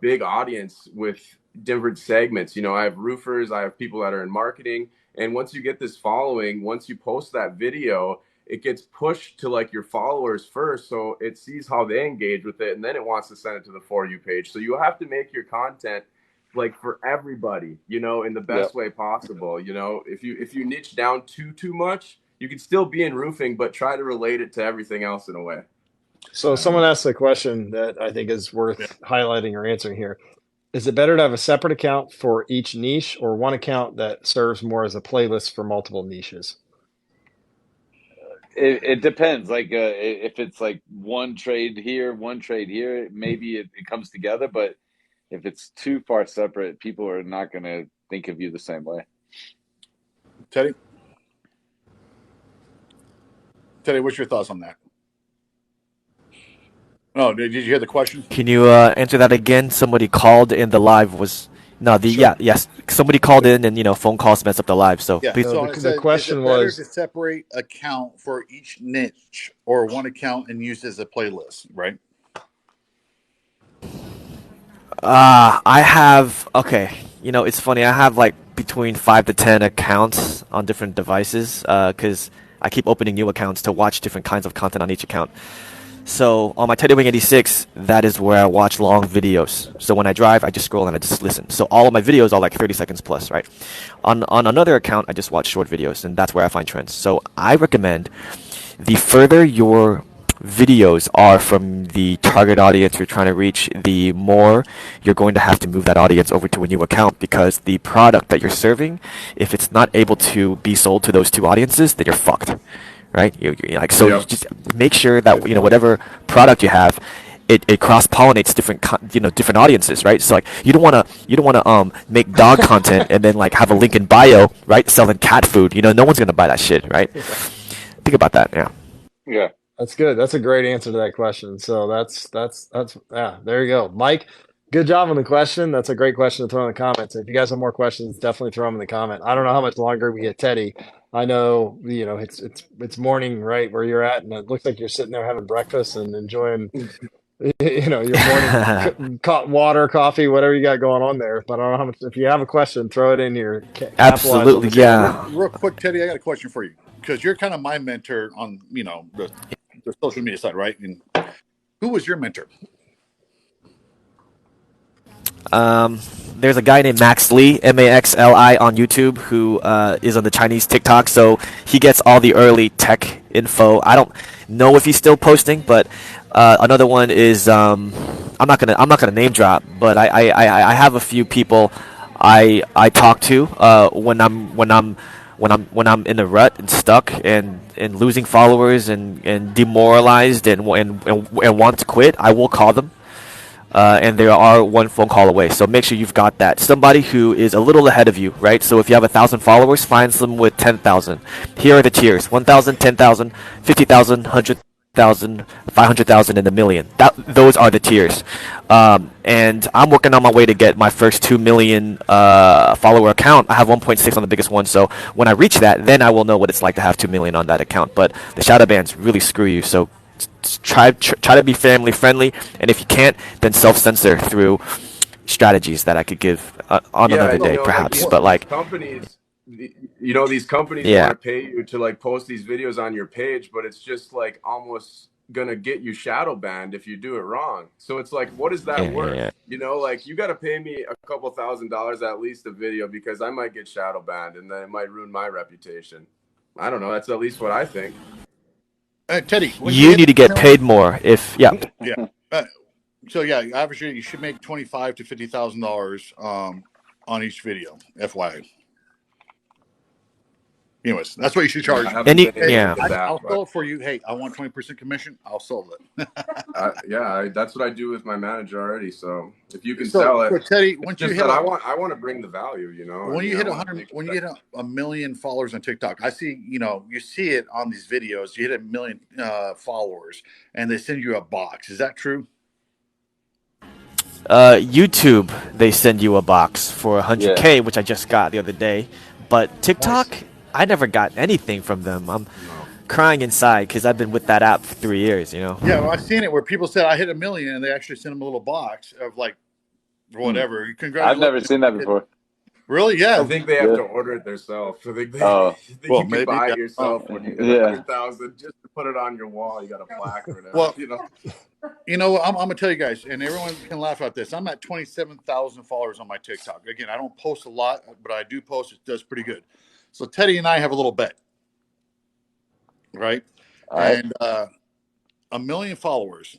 big audience with different segments. I have roofers, I have people that are in marketing. And once you get this following, once you post that video, it gets pushed to like your followers first. So it sees how they engage with it. And then it wants to send it to the For You page. So you have to make your content like for everybody, in the best way possible. If you niche down too much, you could still be in roofing, but try to relate it to everything else in a way. So someone asked a question that I think is worth highlighting or answering here. Is it better to have a separate account for each niche or one account that serves more as a playlist for multiple niches? It depends. Like if it's like one trade here, one trade here, maybe it comes together. But if it's too far separate, people are not going to think of you the same way. Teddy, what's your thoughts on that? Oh, did you hear the question? Can you answer that again? Somebody called in the live was no the Sure. yes. Somebody called in and phone calls mess up the live. So Yeah. please. So The it said, question is it better was to separate account for each niche or one account and use as a playlist? Right. I have okay. It's funny. I have like between 5 to 10 accounts on different devices because I keep opening new accounts to watch different kinds of content on each account. So on my Teddy Wing 86, that is where I watch long videos. So when I drive, I just scroll and I just listen. So all of my videos are like 30 seconds plus, right? On another account, I just watch short videos, and that's where I find trends. So I recommend the further your videos are from the target audience you're trying to reach, the more you're going to have to move that audience over to a new account because the product that you're serving, if it's not able to be sold to those two audiences, then you're fucked, right? You just make sure that whatever product you have, it cross pollinates different audiences, right? So like you don't wanna make dog content and then like have a link in bio, right, selling cat food. No one's gonna buy that shit, right? Think about that, yeah. Yeah. That's good. That's a great answer to that question. So that's yeah, there you go. Mike, good job on the question. That's a great question to throw in the comments. If you guys have more questions, definitely throw them in the comment. I don't know how much longer we get Teddy. I know, it's morning right where you're at, and it looks like you're sitting there having breakfast and enjoying your morning water, coffee, whatever you got going on there. But I don't know how much. If you have a question, throw it in here. Capitalize on Absolutely, the time. yeah. Real quick, Teddy, I got a question for you because you're kind of my mentor on the social media side, right? And who was your mentor? There's a guy named Max Lee, Maxli, on YouTube who is on the Chinese TikTok. So he gets all the early tech info. I don't know if he's still posting, but another one is I'm not gonna name drop, but I have a few people I talk to when I'm in a rut and stuck and losing followers and demoralized and want to quit. I will call them and they are one phone call away. So make sure you've got that. Somebody who is a little ahead of you, right? So if you have 1,000 followers, find some with 10,000. Here are the tiers: 1,000, 10,000, 50,000, 100,000, 500,000, and a million. Those are the tiers. And I'm working on my way to get my first 2 million follower account. I have 1.6 on the biggest one. So when I reach that, then I will know what it's like to have 2 million on that account. But the shadow bans really screw you. So try to be family friendly, and if you can't, then self-censor through strategies that I could give on another day, perhaps. What? But like, companies, these companies yeah, want to pay you to like post these videos on your page, but it's just like almost gonna get you shadow banned if you do it wrong. So it's like, what is that worth? Like you got to pay me a couple $1,000s at least a video because I might get shadow banned and then it might ruin my reputation. I don't know. That's at least what I think. Teddy, you need to get paid more. Yeah. So yeah, averagely you should make $25,000 to $50,000 on each video. FYI. Anyways, that's what you should charge. I'll sell it for you. Hey, I want 20% commission. I'll sell it. That's what I do with my manager already. So if you can sell it, Teddy, once you hit, I want to bring the value. When you hit 100, when you hit a million followers on TikTok, I see. You see it on these videos. You hit 1 million followers, and they send you a box. Is that true? YouTube, they send you a box for 100K, which I just got the other day. But TikTok, nice. I never got anything from them. I'm crying inside because I've been with that app for 3 years. Yeah, well, I've seen it where people said I hit 1 million, and they actually send them a little box of like whatever. Congratulations. I've never seen that before. Really? Yeah. I think they have to order it themselves. I think you can buy it yourself when you hit 100,000 just to put it on your wall. You got a plaque or whatever. Well, I'm gonna tell you guys, and everyone can laugh at this. I'm at 27,000 followers on my TikTok. Again, I don't post a lot, but I do post. It does pretty good. So Teddy and I have a little bet, right? And 1 million followers.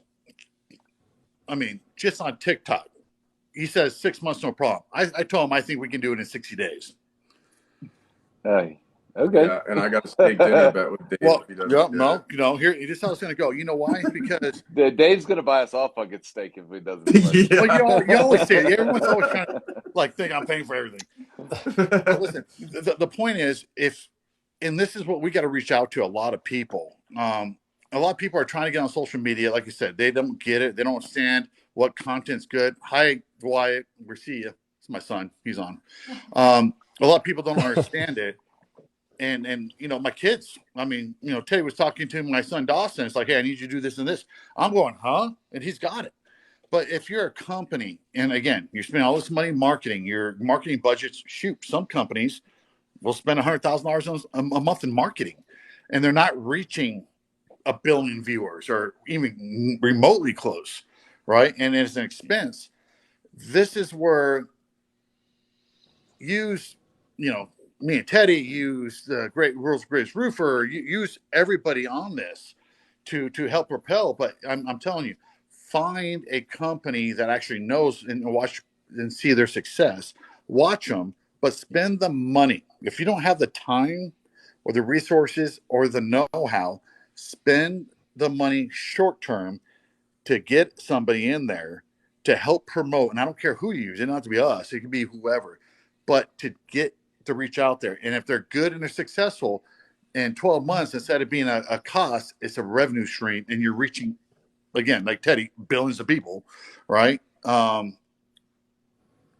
I mean, just on TikTok, he says 6 months, no problem. I told him I think we can do it in 60 days. Okay. Yeah, and I got a steak dinner bet with Dave. Well, if he doesn't yeah, get no, it. you know, here this is how it's going to go. You know why? Because Dave's gonna buy us all fucking steak if he doesn't do it. well, you always say it. Everyone's always trying to like think I'm paying for everything. But listen, the point is, and this is what we got to reach out to a lot of people. A lot of people are trying to get on social media. Like you said, they don't get it. They don't understand what content's good. Hi, Wyatt. We see you. It's my son. He's on. A lot of people don't understand it. And you know, my kids, I mean, you know, Teddy was talking to my son Dawson. It's like, hey, I need you to do this and this. I'm going, huh? And he's got it. But if you're a company, and again, you're spending all this money in marketing, your marketing budgets, shoot, some companies will spend $100,000 a month in marketing, and they're not reaching 1 billion viewers or even remotely close, right? And it's an expense. This is where use, you know, me and Teddy use the world's greatest roofer, use everybody on this to help propel. But I'm telling you, find a company that actually knows and watch and see their success. Watch them, but spend the money. If you don't have the time or the resources or the know-how, spend the money short term to get somebody in there to help promote. And I don't care who you use. It doesn't have to be us. It could be whoever. But to reach out there. And if they're good and they're successful in 12 months, instead of being a cost, it's a revenue stream. And you're reaching, again, like Teddy, billions of people, right? You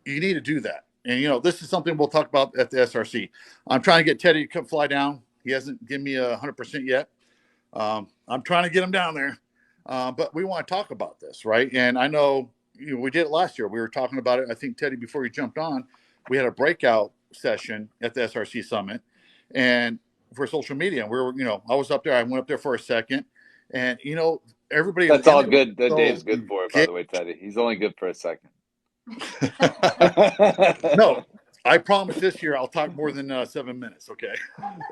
need to do that. And, you know, this is something we'll talk about at the SRC. I'm trying to get Teddy to come fly down. He hasn't given me 100% yet. I'm trying to get him down there. But we want to talk about this, right? And I know, you know, we did it last year. We were talking about it. I think, Teddy, before you jumped on, we had a breakout session at the SRC Summit and for social media. And we were, you know, I was up there. I went up there for a second. And, you know, everybody. That's all good. That Dave's good for it, by the way, Teddy. He's only good for a second. No, I promise this year I'll talk more than 7 minutes. Okay.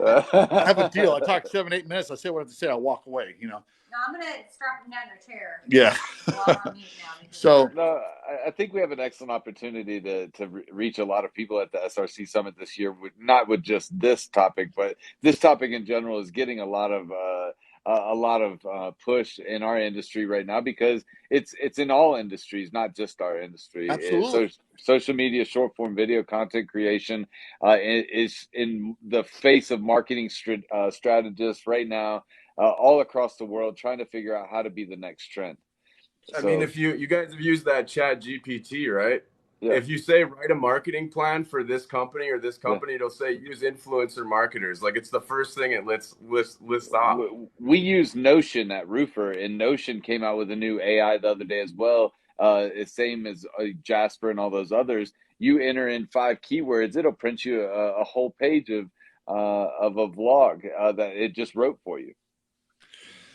I have a deal. I talk 7-8 minutes. I say what I have to say. I'll walk away, you know. No, I'm going to strap him down your chair. Yeah. So no, I think we have an excellent opportunity to reach a lot of people at the SRC Summit this year, not with just this topic, but this topic in general is getting a lot of push in our industry right now because it's in all industries, not just our industry. Absolutely. Social media, short form video content creation is in the face of marketing strategists right now, all across the world, trying to figure out how to be the next trend. I mean, if you guys have used that Chat GPT, right? Yeah. If you say write a marketing plan for this company or this company, it'll say use influencer marketers. Like it's the first thing it lists off. We use Notion at Roofer, and Notion came out with a new AI the other day as well. Same as Jasper and all those others. You enter in 5 keywords, it'll print you a whole page of a vlog that it just wrote for you.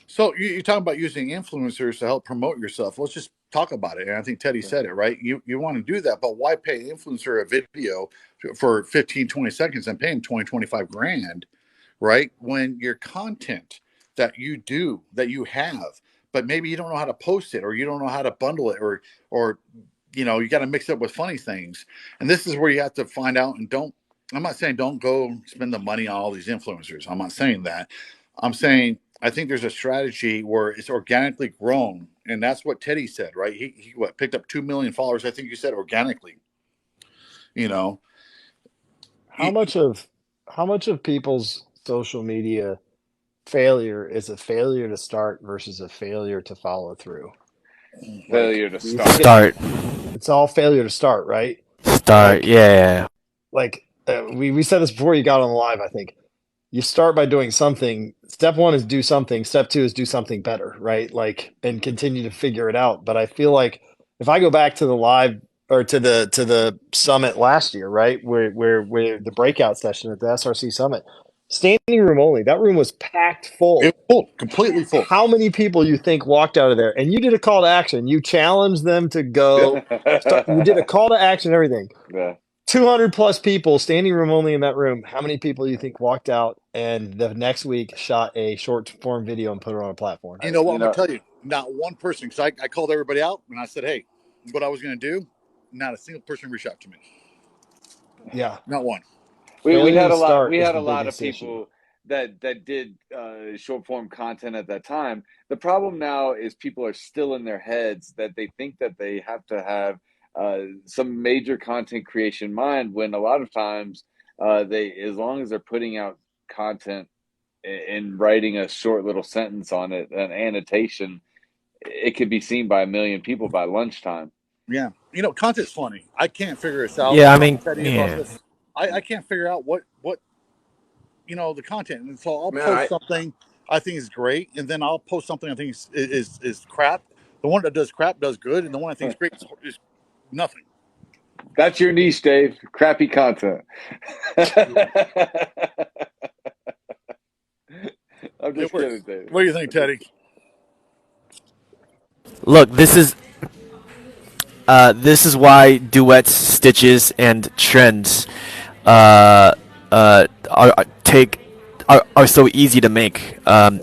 So you're talking about using influencers to help promote yourself. Let's just talk about it. And I think Teddy said it, right? You want to do that, but why pay an influencer a video for 15, 20 seconds and pay him 20, 25 grand, right? When your content that you have, but maybe you don't know how to post it or you don't know how to bundle it or you know, you got to mix it up with funny things. And this is where you have to find out I'm not saying don't go spend the money on all these influencers. I'm not saying that. I'm saying I think there's a strategy where it's organically grown, and that's what Teddy said, right? He picked up 2 million followers. I think you said organically. You know, how much of people's social media failure is a failure to start versus a failure to follow through? Failure to start. It's all failure to start, right? Start, yeah. Like we said this before you got on the live. I think you start by doing something. Step 1 is do something. Step 2 is do something better, right? Like, and continue to figure it out. But I feel like if I go back to the live or to the summit last year, right, where the breakout session at the SRC summit, standing room only, that room was packed full. It was full, completely full. How many people you think walked out of there? And you did a call to action. You challenged them to go. You did a call to action, everything. Yeah. 200 plus people, standing room only in that room. How many people do you think walked out and the next week shot a short form video and put it on a platform? You know what? I'm going to tell you, not one person, because I called everybody out and I said, hey, what I was going to do, not a single person reached out to me. Yeah, Not one. We had a lot. start We is had the a lot of biggest issue. people that did short form content at that time. The problem now is people are still in their heads that they think that they have to have some major content creation mind, when a lot of times they, as long as they're putting out content and writing a short little sentence on it, an annotation, it could be seen by 1 million people by lunchtime. Yeah, you know, content's funny. I can't figure this out. Yeah, I I talk mean, to Teddy about yeah. this. I can't figure out what you know, the content, and so I'll Man, post something I think is great, and then I'll post something I think is crap. The one that does crap does good, and the one I think is great is nothing. That's your niche, Dave. Crappy content. I'm just kidding, Dave. What do you think, Teddy? Look, this is why duets, stitches, and trends are so easy to make.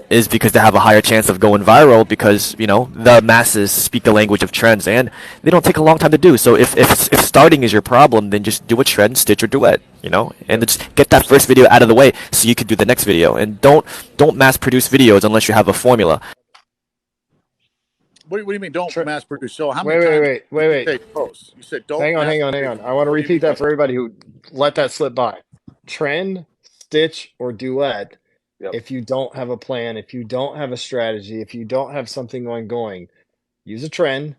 Is because they have a higher chance of going viral, because the masses speak the language of trends, and they don't take a long time to do. So if starting is your problem, then just do a trend, stitch, or duet. And just get that first video out of the way so you can do the next video. And don't mass produce videos unless you have a formula. What do you mean? Don't mass produce? So how Wait, many times wait. did you say post? You said don't. Hang on. mass I produce. want to What do you repeat mean by that for everybody who let that slip by. Trend, stitch, or duet. Yep. If you don't have a plan, if you don't have a strategy, if you don't have something going, use a trend,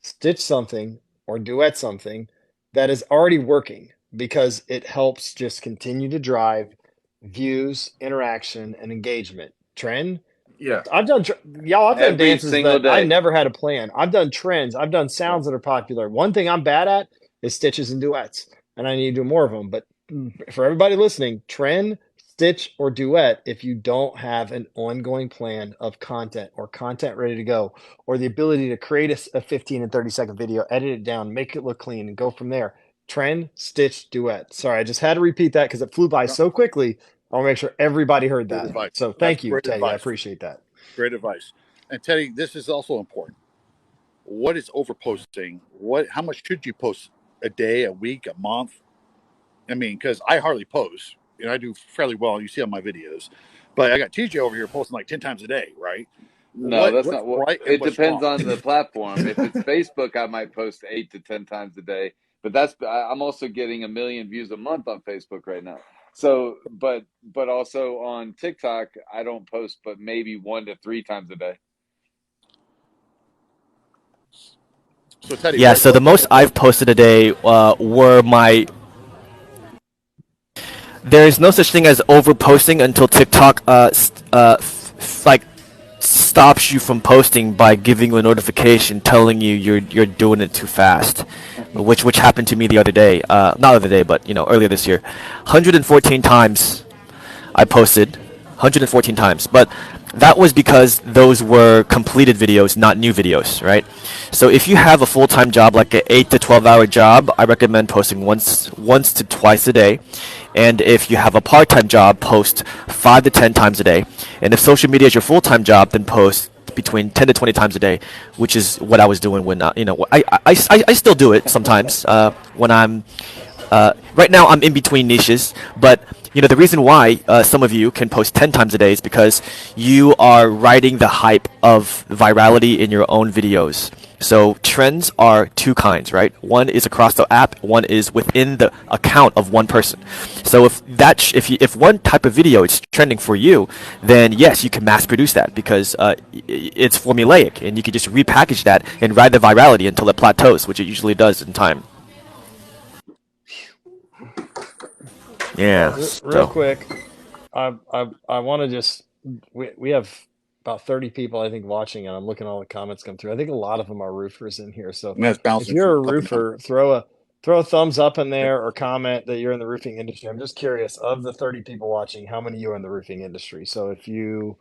stitch something, or duet something that is already working, because it helps just continue to drive views, interaction, and engagement. Trend. Yeah. I've done Every dances single that I day. never had a plan. I've done trends. I've done sounds that are popular. One thing I'm bad at is stitches and duets, and I need to do more of them. But for everybody listening, trend, stitch, or duet, if you don't have an ongoing plan of content or content ready to go, or the ability to create a 15 and 30-second video, edit it down, make it look clean, and go from there. Trend, stitch, duet. Sorry, I just had to repeat that because it flew by so quickly. I want to make sure everybody heard Great that. advice. So That's thank you, great Teddy. I advice. appreciate that. Great advice. And Teddy, this is also important. What is overposting? How much should you post a day, a week, a month? I mean, because I hardly post, and I do fairly well. You see on my videos, but I got TJ over here posting like 10 times a day, right? No, that's what's not what. right and It what's depends wrong? on the platform. If it's Facebook, I might post 8 to 10 times a day. But I'm also getting 1 million views a month on Facebook right now. So, but also on TikTok, I don't post but maybe 1 to 3 times a day. So Teddy, Yeah, so the most I've posted a day were my. There is no such thing as overposting until TikTok like stops you from posting by giving you a notification telling you you're doing it too fast, which happened to me the other day. Not the other day, but earlier this year. 114 times I posted, 114 times, but that was because those were completed videos, not new videos, right? So if you have a full-time job, like an 8 to 12-hour job, I recommend posting once to twice a day. And if you have a part-time job, post 5 to 10 times a day. And if social media is your full-time job, then post between 10 to 20 times a day, which is what I was doing when I still do it sometimes when I'm right now I'm in between niches, but the reason why some of you can post 10 times a day is because you are riding the hype of virality in your own videos. So trends are two kinds, right? One is across the app, one is within the account of one person. So if one type of video is trending for you, then yes, you can mass produce that because it's formulaic, and you can just repackage that and ride the virality until it plateaus, which it usually does in time. Yeah. Real quick, I want to just we have about 30 people I think watching, and I'm looking at all the comments come through. I think a lot of them are roofers in here. So if you're a roofer, throw a thumbs up in there or comment that you're in the roofing industry. I'm just curious, of the 30 people watching, how many of you are in the roofing industry? So if you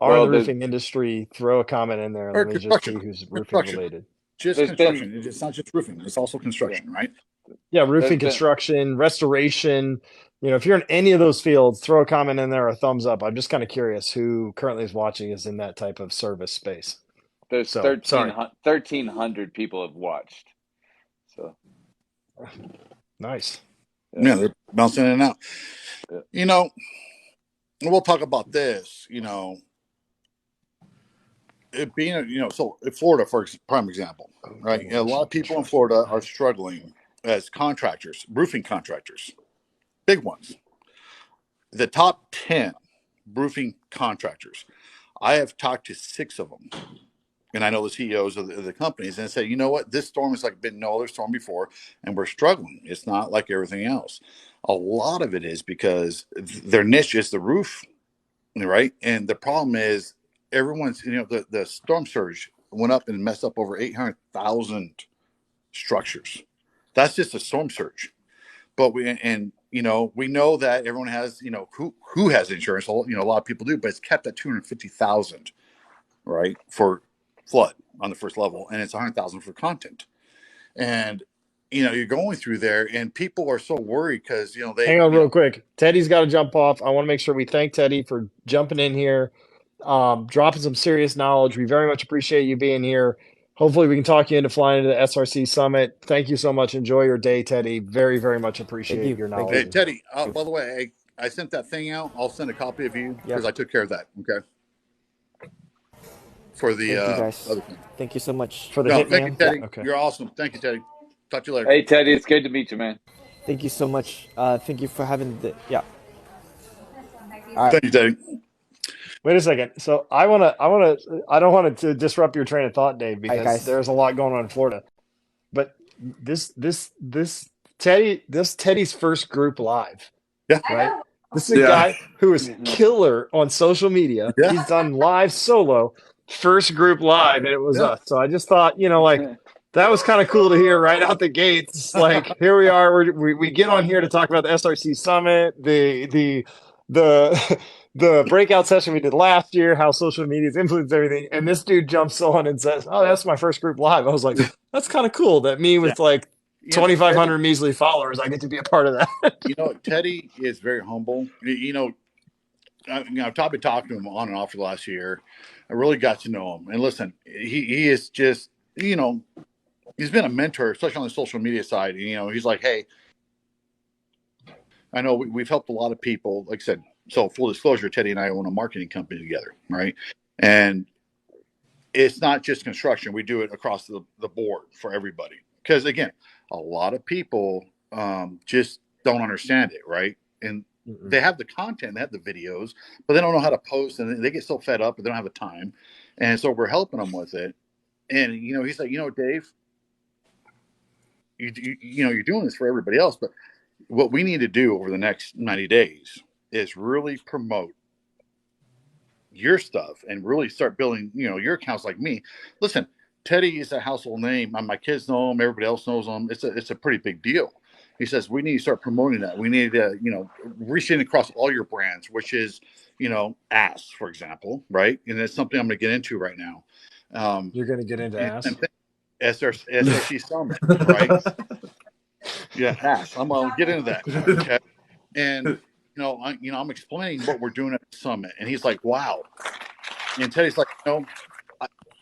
are in the roofing industry, throw a comment in there and let me just see who's roofing related. Just construction. It's not just roofing. It's also construction, right? Yeah, roofing, construction, restoration. If you're in any of those fields, throw a comment in there or a thumbs up. I'm just kind of curious who currently is watching is in that type of service space. There's 1,300 people have watched. So Nice. Yeah, they're bouncing in and out. Yeah. You know, we'll talk about this. You know, it being so in Florida, for prime example, right? A lot of people in Florida are struggling as contractors, roofing contractors, big ones. The top 10 roofing contractors, I have talked to 6 of them, and I know the CEOs of the companies, and say, you know what, this storm has like been no other storm before, and we're struggling. It's not like everything else. A lot of it is because their niche is the roof, right? And the problem is everyone's, the storm surge went up and messed up over 800,000 structures. That's just a storm surge. But we know that everyone has, who has insurance. A lot of people do, but it's kept at 250,000, right, for flood on the first level, and it's 100,000 for content. And you're going through there, and people are so worried because they hang on real quick. Teddy's got to jump off. I want to make sure we thank Teddy for jumping in here, dropping some serious knowledge. We very much appreciate you being here. Hopefully we can talk you into flying to the SRC Summit. Thank you so much. Enjoy your day, Teddy. Very, very much appreciate your knowledge. Hey, Teddy, by the way, I sent that thing out. I'll send a copy of you because I took care of that. Okay. For the Thank you guys. other thing. Thank you so much. For the thank you, Teddy. Okay. You're awesome. Thank you, Teddy. Talk to you later. Hey, Teddy, it's good to meet you, man. Thank you so much. Thank you for having the This one, thank you. Thank you, Teddy. Wait a second. So I don't want it to disrupt your train of thought, Dave, because there's a lot going on in Florida. But this Teddy's first group live. Yeah. Right. This is a guy who is killer on social media. Yeah. He's done live solo, first group live, and it was us. So I just thought, that was kind of cool to hear right out the gates. Like, here we are. We get on here to talk about the SRC Summit, the breakout session we did last year, how social media's influenced everything. And this dude jumps on and says, "Oh, that's my first group live." I was like, that's kind of cool that me with 2,500 measly followers, I get to be a part of that. Teddy is very humble. I've been talking to him on and off for the last year. I really got to know him. And listen, he is just, he's been a mentor, especially on the social media side. He's like, hey, I know we've helped a lot of people. Like I said, so full disclosure, Teddy and I own a marketing company together, right? And it's not just construction. We do it across the board for everybody. Because, again, a lot of people just don't understand it, right? And they have the content, they have the videos, but they don't know how to post, and they get so fed up, but they don't have the time. And so we're helping them with it. And, he's like, Dave, you're doing this for everybody else, but what we need to do over the next 90 days is really promote your stuff and really start building, your accounts like me. Listen, Teddy is a household name. My kids know him. Everybody else knows him. It's a pretty big deal. He says, we need to start promoting that. We need to, reach in across all your brands, which is, ass, for example, right? And that's something I'm going to get into right now. You're going to get into ass? SRC Summit, right? Yeah, ass. I'm going to get into that. Okay? And, I'm explaining what we're doing at the summit. And he's like, wow. And Teddy's like,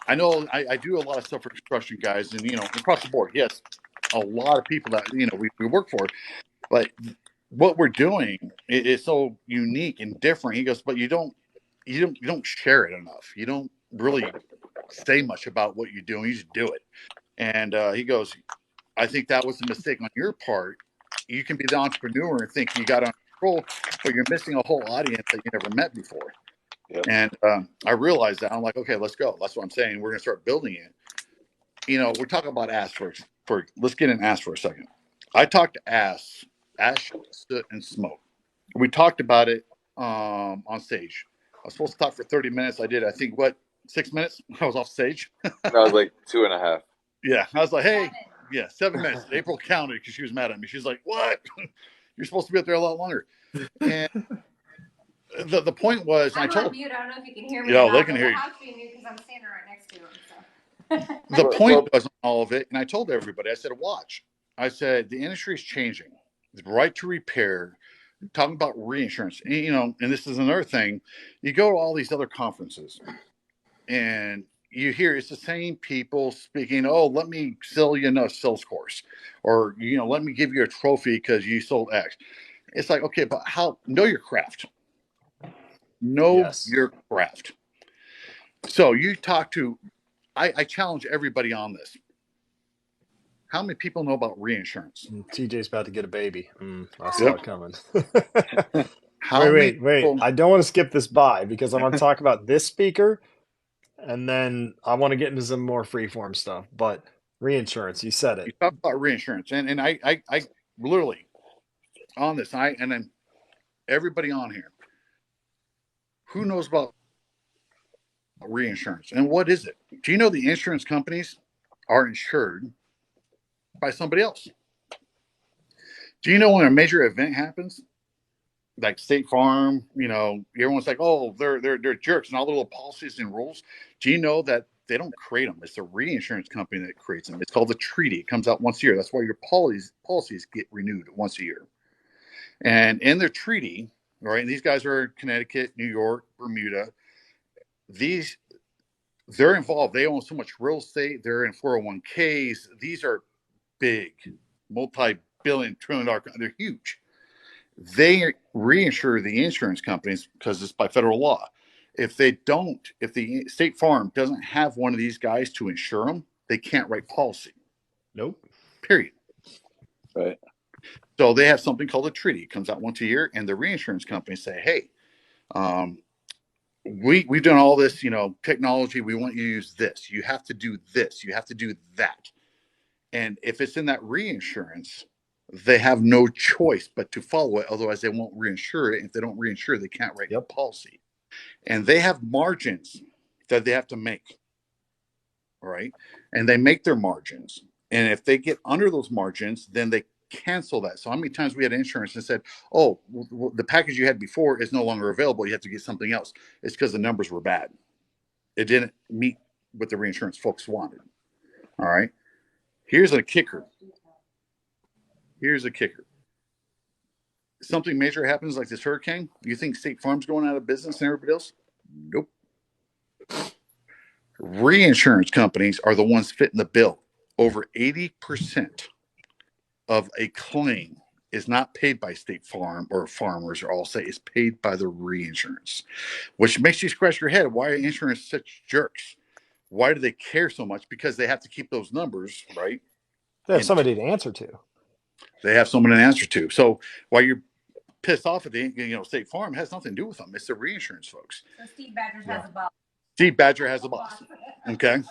I know I do a lot of stuff for construction guys, and, across the board, yes, a lot of people that, we work for. But what we're doing is so unique and different. He goes, but you don't share it enough. You don't really say much about what you're doing. You just do it. And he goes, I think that was a mistake on your part. You can be the entrepreneur and think you got it under control, but you're missing a whole audience that you never met before. Yep. And I realized that. I'm like, okay, let's go. That's what I'm saying. We're going to start building it. We're talking about ass for let's get in ass for a second. I talked to ash, soot, and smoke. We talked about it on stage. I was supposed to talk for 30 minutes. I did, I think, 6 minutes? I was off stage. That was like 2.5. Yeah. I was like, hey, 7 minutes. April counted because she was mad at me. She's like, what? You're supposed to be up there a lot longer. And the point was, I'm I told on mute. I don't know if you can hear me. Yeah, they can hear you. I have to be mute because I'm standing right next to him. So. The point was all of it, and I told everybody, I said, watch. I said, the industry is changing. The right to repair, talking about reinsurance, and this is another thing. You go to all these other conferences, and, you hear it's the same people speaking, oh, let me sell you a sales course, or let me give you a trophy because you sold X. It's like, okay, but how? Know your craft. Know your craft. So you talk to, I challenge everybody on this. How many people know about reinsurance? TJ's about to get a baby. I saw it coming. Wait. I don't want to skip this by because I want to talk about this speaker, and then I want to get into some more freeform stuff. But reinsurance, you said it. You talk about reinsurance, and I literally on this, and then everybody on here, who knows about reinsurance and what is it? Do you know the insurance companies are insured by somebody else? Do you know when a major event happens, like State Farm, everyone's like, oh, they're jerks and all the little policies and rules. Do you know that they don't create them? It's the reinsurance company that creates them. It's called the treaty. It comes out once a year. That's why your policies get renewed once a year. And in their treaty, right, and these guys are in Connecticut, New York, Bermuda. They're involved. They own so much real estate. They're in 401ks. These are big, multi-billion, trillion-dollar. They're huge. They reinsure the insurance companies because it's by federal law. If the State Farm doesn't have one of these guys to insure them, they can't write policy. Nope. Period. Right. So they have something called a treaty. It comes out once a year, and the reinsurance companies say, hey, we've done all this, technology. We want you to use this. You have to do this. You have to do that. And if it's in that reinsurance, they have no choice but to follow it. Otherwise, they won't reinsure it. If they don't reinsure, they can't write a policy. And they have margins that they have to make. All right. And they make their margins. And if they get under those margins, then they cancel that. So how many times we had insurance and said, oh, the package you had before is no longer available. You have to get something else. It's because the numbers were bad. It didn't meet what the reinsurance folks wanted. All right. Here's a kicker. Something major happens like this hurricane. You think State Farm's going out of business and everybody else? Nope. Reinsurance companies are the ones fitting the bill. Over 80% of a claim is not paid by State Farm or farmers or Allstate. It's paid by the reinsurance, which makes you scratch your head. Why are insurance such jerks? Why do they care so much? Because they have to keep those numbers, right? They have somebody to answer to. They have someone to answer to. So while you're pissed off at the State Farm, it has nothing to do with them. It's the reinsurance folks. So Steve Badger has a boss. Steve Badger has a boss. Okay.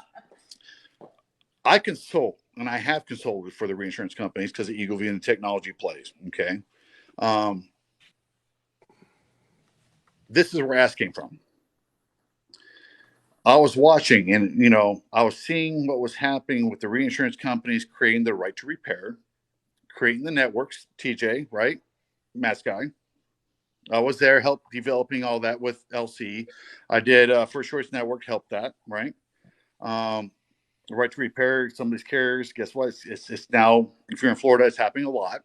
I consult, and I have consulted for the reinsurance companies because of Eagle View and the technology plays. Okay. This is where ass came from. I was watching and, I was seeing what was happening with the reinsurance companies creating the right to repair, creating the networks, TJ, right? Matt's guy. I was there, helped developing all that with LC. I did First Choice Network, helped that, right? The right to repair some of these carriers. Guess what? It's now, if you're in Florida, it's happening a lot.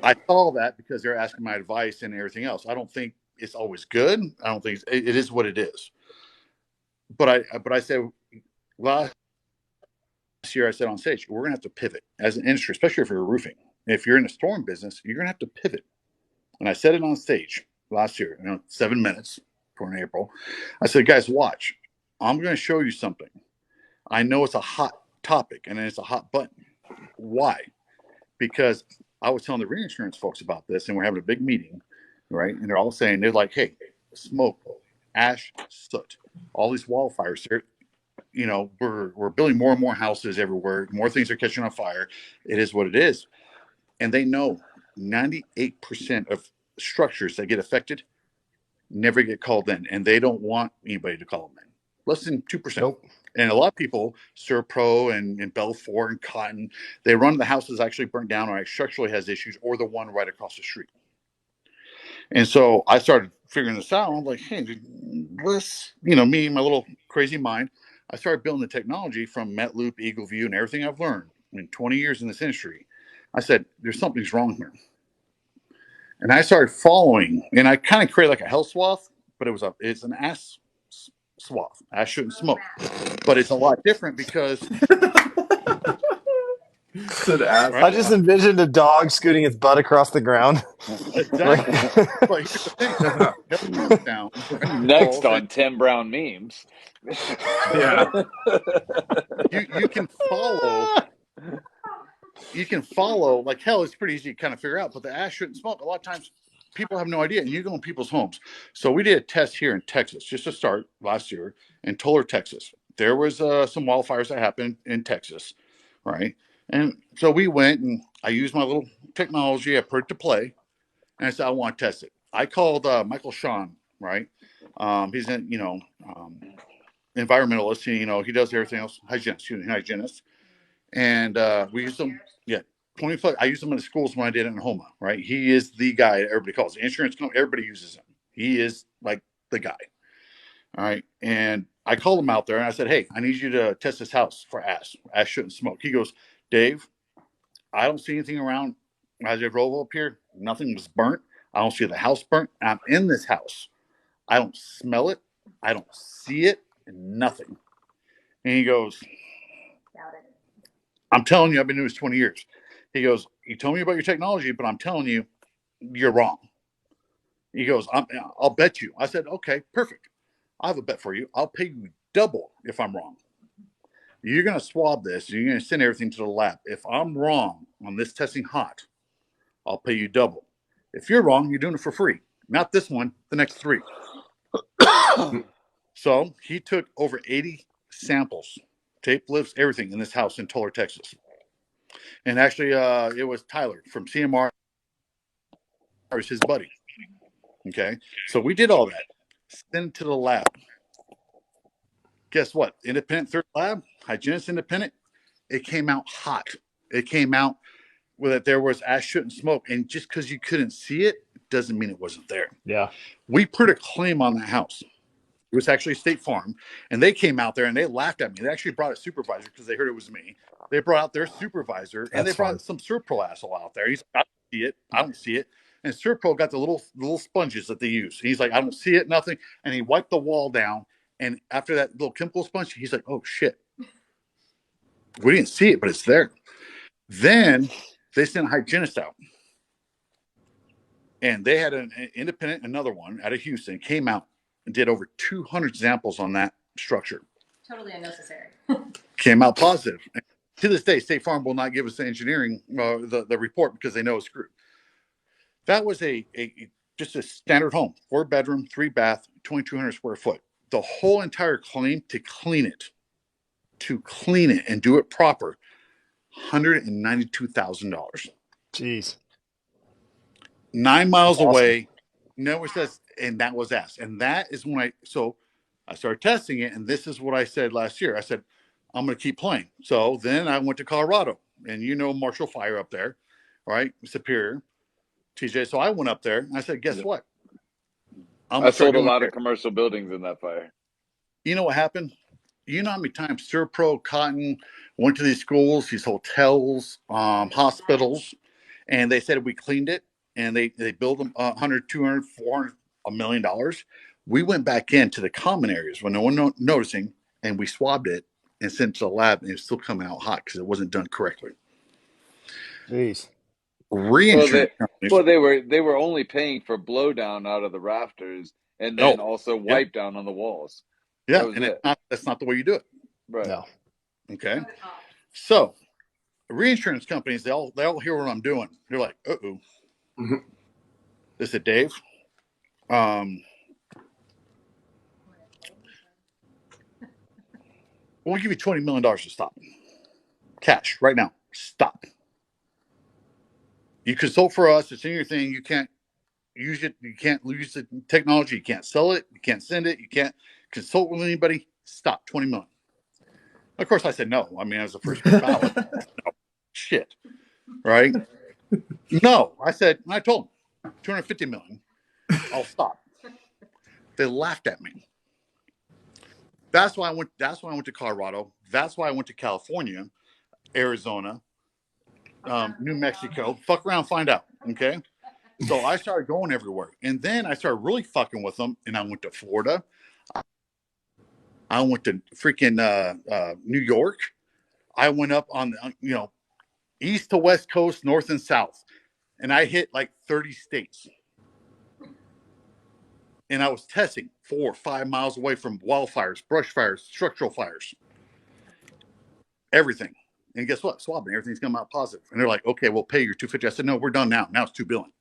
I saw that because they're asking my advice and everything else. I don't think it's always good. I don't think it is what it is. But I said last year, I said on stage, we're going to have to pivot as an industry, especially if you're roofing. If you're in the storm business, you're going to have to pivot. And I said it on stage last year, 7 minutes for an April. I said, guys, watch. I'm going to show you something. I know it's a hot topic and it's a hot button. Why? Because I was telling the reinsurance folks about this and we're having a big meeting, right? And they're all saying, they're like, hey, smoke, ash, soot, all these wildfires here. We're building more and more houses everywhere. More things are catching on fire. It is what it is. And they know 98% of structures that get affected never get called in. And they don't want anybody to call them in. Less than 2%. Nope. And a lot of people, Serpro and Belfort and Cotton, they run the houses actually burnt down or structurally has issues or the one right across the street. And so I started figuring this out. I'm like, hey, let's, me, my little crazy mind, I started building the technology from MetLoop, Eagle View, and everything I've learned in 20 years in this industry. I said, there's something's wrong here. And I started following, and I kind of created like a health swath, but it's an ass swath. Ash shouldn't smoke. But it's a lot different because right? I just envisioned a dog scooting its butt across the ground. Exactly. But here's the thing. Down, right? Next on Tim Brown memes. Yeah. You can follow. You can follow like hell. It's pretty easy to kind of figure out. But the ash shouldn't smoke. A lot of times, people have no idea, and you go in people's homes. So we did a test here in Texas, just to start last year in Tulare, Texas. There was some wildfires that happened in Texas, right? And so we went, and I used my little technology. I put it to play, and I said I want to test it. I called Michael Sean, right? He's an environmentalist. He does everything else. Hygienist. And we used him. Yeah, 20 I used him in the schools when I did it in Homa. Right, he is the guy that everybody calls. The insurance company, everybody uses him. He is like the guy. All right, and I called him out there and I said, "Hey, I need you to test this house for ash. Ash shouldn't smoke." He goes, "Dave, I don't see anything around. As I drove up here, nothing was burnt. I don't see the house burnt. I'm in this house. I don't smell it. I don't see it. Nothing." And he goes, "I'm telling you, I've been doing this 20 years. He goes, "You told me about your technology, but I'm telling you, you're wrong." He goes, "I'll bet you." I said, "Okay, perfect. I have a bet for you. I'll pay you double if I'm wrong. You're going to swab this. You're going to send everything to the lab. If I'm wrong on this testing hot, I'll pay you double. If you're wrong, you're doing it for free. Not this one, the next 3. So he took over 80 samples, tape, lifts, everything in this house in Tulare, Texas. And actually, it was Tyler from CMR. It was his buddy. Okay. So we did all that. Sent it to the lab. Guess what? Independent third lab, hygienist independent. It came out hot. It came out with it. There was ash shouldn't smoke. And just because you couldn't see it doesn't mean it wasn't there. Yeah. We put a claim on that house. It was actually State Farm. And they came out there and they laughed at me. They actually brought a supervisor because they heard it was me. They brought out their supervisor and they brought some Serpro asshole out there. He's like, "I don't see it. I don't see it." And Serpro got the little sponges that they use. He's like, "I don't see it, nothing." And he wiped the wall down. And after that little chemical sponge, he's like, "Oh, shit. We didn't see it, but it's there." Then they sent a hygienist out. And they had an independent, another one out of Houston, came out and did over 200 samples on that structure. Totally unnecessary. Came out positive. And to this day, State Farm will not give us the engineering, the report because they know it's screwed. That was just a standard home, 4-bedroom, 3-bath, 2,200 square foot. The whole entire claim to clean it and do it proper, $192,000. Jeez. 9 miles away. No one says, and that was asked. And that is when I started testing it. And this is what I said last year. I said, I'm going to keep playing. So then I went to Colorado, and Marshall Fire up there, right? Superior, TJ. So I went up there and I said, guess what? I sold a lot of commercial buildings in that fire. You know what happened? You know how many times Serpro, Cotton went to these schools, these hotels, hospitals, and they said we cleaned it, and they build them 100, 200, 400, $1 million. We went back into the common areas when no one noticing, and we swabbed it and sent it to the lab, and it was still coming out hot because it wasn't done correctly. Jeez. Reinsurance companies. They were only paying for blowdown out of the rafters and then also wipe down on the walls. Yeah, and that's not the way you do it. Right. No. Okay. So reinsurance companies, they all hear what I'm doing. They're like, uh-oh. Mm-hmm. They said, Dave, we'll give you $20 million to stop. Cash right now. Stop. You consult for us. It's in your thing. You can't use it. You can't use the technology. You can't sell it. You can't send it. You can't consult with anybody. Stop. $20 million. Of course, I said no. I mean, as the first ballot. No. Shit. Right? No. I said, and I told them, $250 million. I'll stop. They laughed at me. That's why I went to Colorado. That's why I went to California, Arizona, New Mexico. Fuck around, find out. Okay. So I started going everywhere. And then I started really fucking with them. And I went to Florida. I went to freaking New York. I went up on the, east to west coast, north and south, and I hit like 30 states. And I was testing 4 or 5 miles away from wildfires, brush fires, structural fires, everything. And guess what? Swabbing, everything's come out positive. And they're like, okay, we'll pay your $250. I said, no, we're done now. Now it's $2 billion.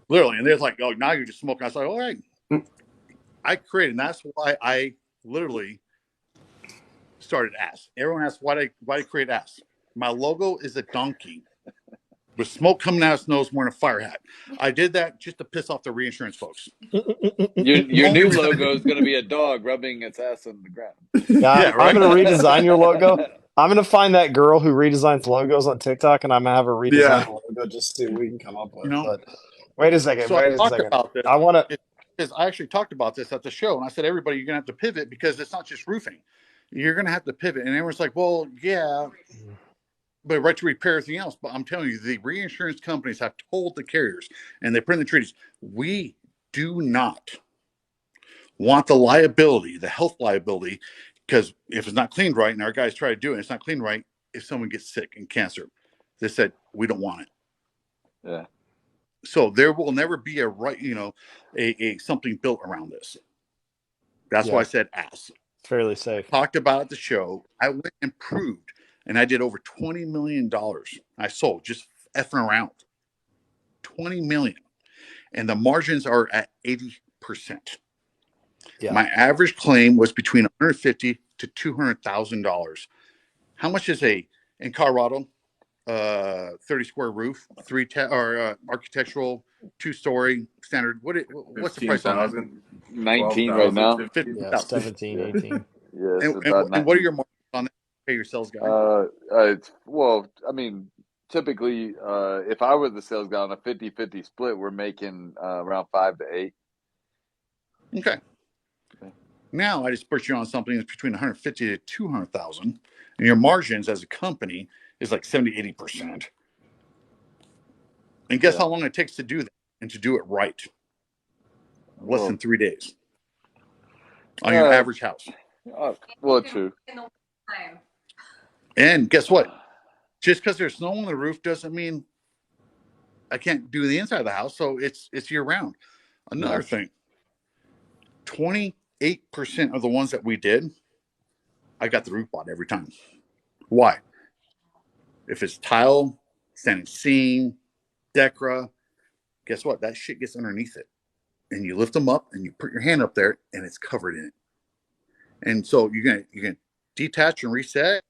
Literally. And they're like, oh, now you're just smoking. I was like, all right. I created, and that's why I literally started ASS. Everyone asks why did I create ASS? My logo is a donkey with smoke coming out of his nose wearing a fire hat. I did that just to piss off the reinsurance folks. Your new logo is going to be a dog rubbing its ass on the ground. Yeah, right? I'm going to redesign your logo. I'm going to find that girl who redesigns logos on TikTok, and I'm going to have her redesign the logo just to see what we can come up with. But wait a second. So wait a second. About this. I want to. Because I actually talked about this at the show, and I said, everybody, you're going to have to pivot because it's not just roofing. You're going to have to pivot. And everyone's like, well, yeah, but right to repair everything else. But I'm telling you, the reinsurance companies have told the carriers, and they put in the treaties, we do not want the liability, the health liability, because if it's not cleaned right, and our guys try to do it, and it's not cleaned right, if someone gets sick and cancer, they said, we don't want it. Yeah. So there will never be a right, a something built around this. That's why I said ASS. Fairly safe. Talked about at the show. I went and proved, and I did over $20 million. I sold just effing around. $20 million. And the margins are at 80%. Yeah. My average claim was between $150,000 to $200,000. How much is in Colorado? 30 square roof, architectural, 2-story standard. What's the price on that? 19 right now. 17, 18. Yeah, and what are your margins on that? Pay your sales guy. Typically, if I were the sales guy on a 50-50 split, we're making around 5 to 8. Okay. Now I just put you on something that's between 150 to 200,000, and your margins as a company is like 70-80%. And guess how long it takes to do that and to do it right? Less than 3 days on your average house. True. And guess what? Just because there's snow on the roof doesn't mean I can't do the inside of the house. So it's year round. Another thing, 28% of the ones that we did, I got the roof bought every time. Why? If it's tile, standing seam, Decra, guess what? That shit gets underneath it. And you lift them up and you put your hand up there and it's covered in it. And so you're gonna detach and reset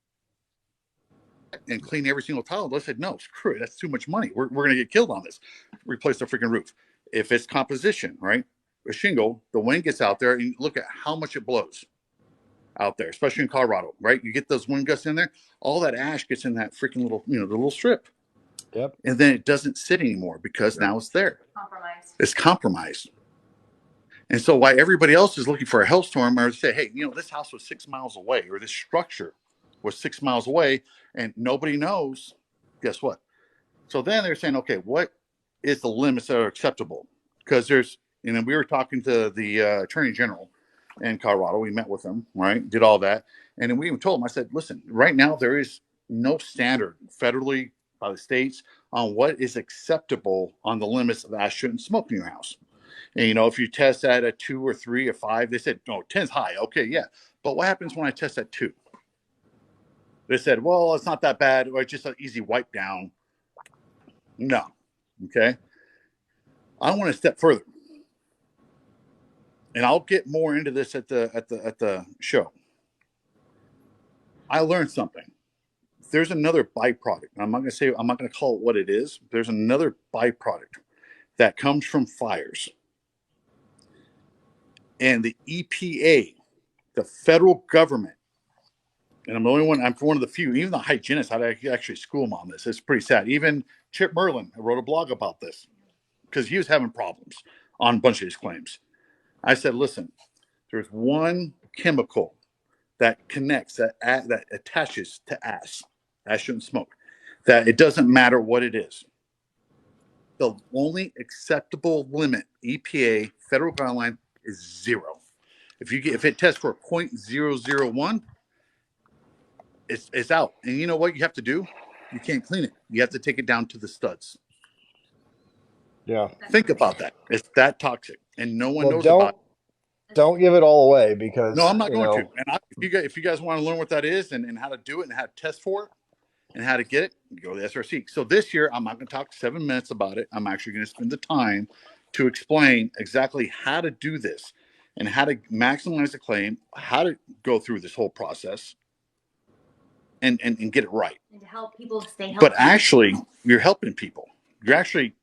and clean every single tile. They said, no, screw it. That's too much money. We're gonna get killed on this. Replace the freaking roof. If it's composition, right? A shingle, the wind gets out there and you look at how much it blows out there, especially in Colorado, right? You get those wind gusts in there, all that ash gets in that freaking little, the little strip. Yep. And then it doesn't sit anymore because now it's there. It's compromised. And so why everybody else is looking for a hailstorm or say, hey, this house was 6 miles away or this structure was 6 miles away and nobody knows, guess what? So then they're saying, okay, what is the limits that are acceptable? Because we were talking to the Attorney General in Colorado. We met with him, right? Did all that. And then we even told him, I said, listen, right now there is no standard federally by the states on what is acceptable on the limits of ash shouldn't smoke in your house. And, if you test at a 2 or 3 or 5, they said, no, 10's high. Okay, yeah. But what happens when I test at 2? They said, well, it's not that bad. Or it's just an easy wipe down. No. Okay. I want to step further. And I'll get more into this at the show. I learned something. There's another byproduct. I'm not going to call it what it is. There's another byproduct that comes from fires. And the EPA, the federal government, and I'm one of the few, even the hygienists, I actually school them on this. It's pretty sad. Even Chip Merlin wrote a blog about this because he was having problems on a bunch of his claims. I said, listen, there's one chemical that connects, that attaches to ash. Ash shouldn't smoke. That it doesn't matter what it is. The only acceptable limit, EPA, federal guideline, is 0. If it tests for 0.001, it's out. And you know what you have to do? You can't clean it. You have to take it down to the studs. Yeah. Think about that. It's that toxic, and no one Well, knows about it. don't give it all away because no, I'm not going to. And if you guys want to learn what that is and how to do it and how to test for it and how to get it, you go to the SRC. So this year, I'm not going to talk 7 minutes about it. I'm actually going to spend the time to explain exactly how to do this and how to maximize the claim, how to go through this whole process and get it right. And to help people stay healthy. But actually, you're helping people. You're actually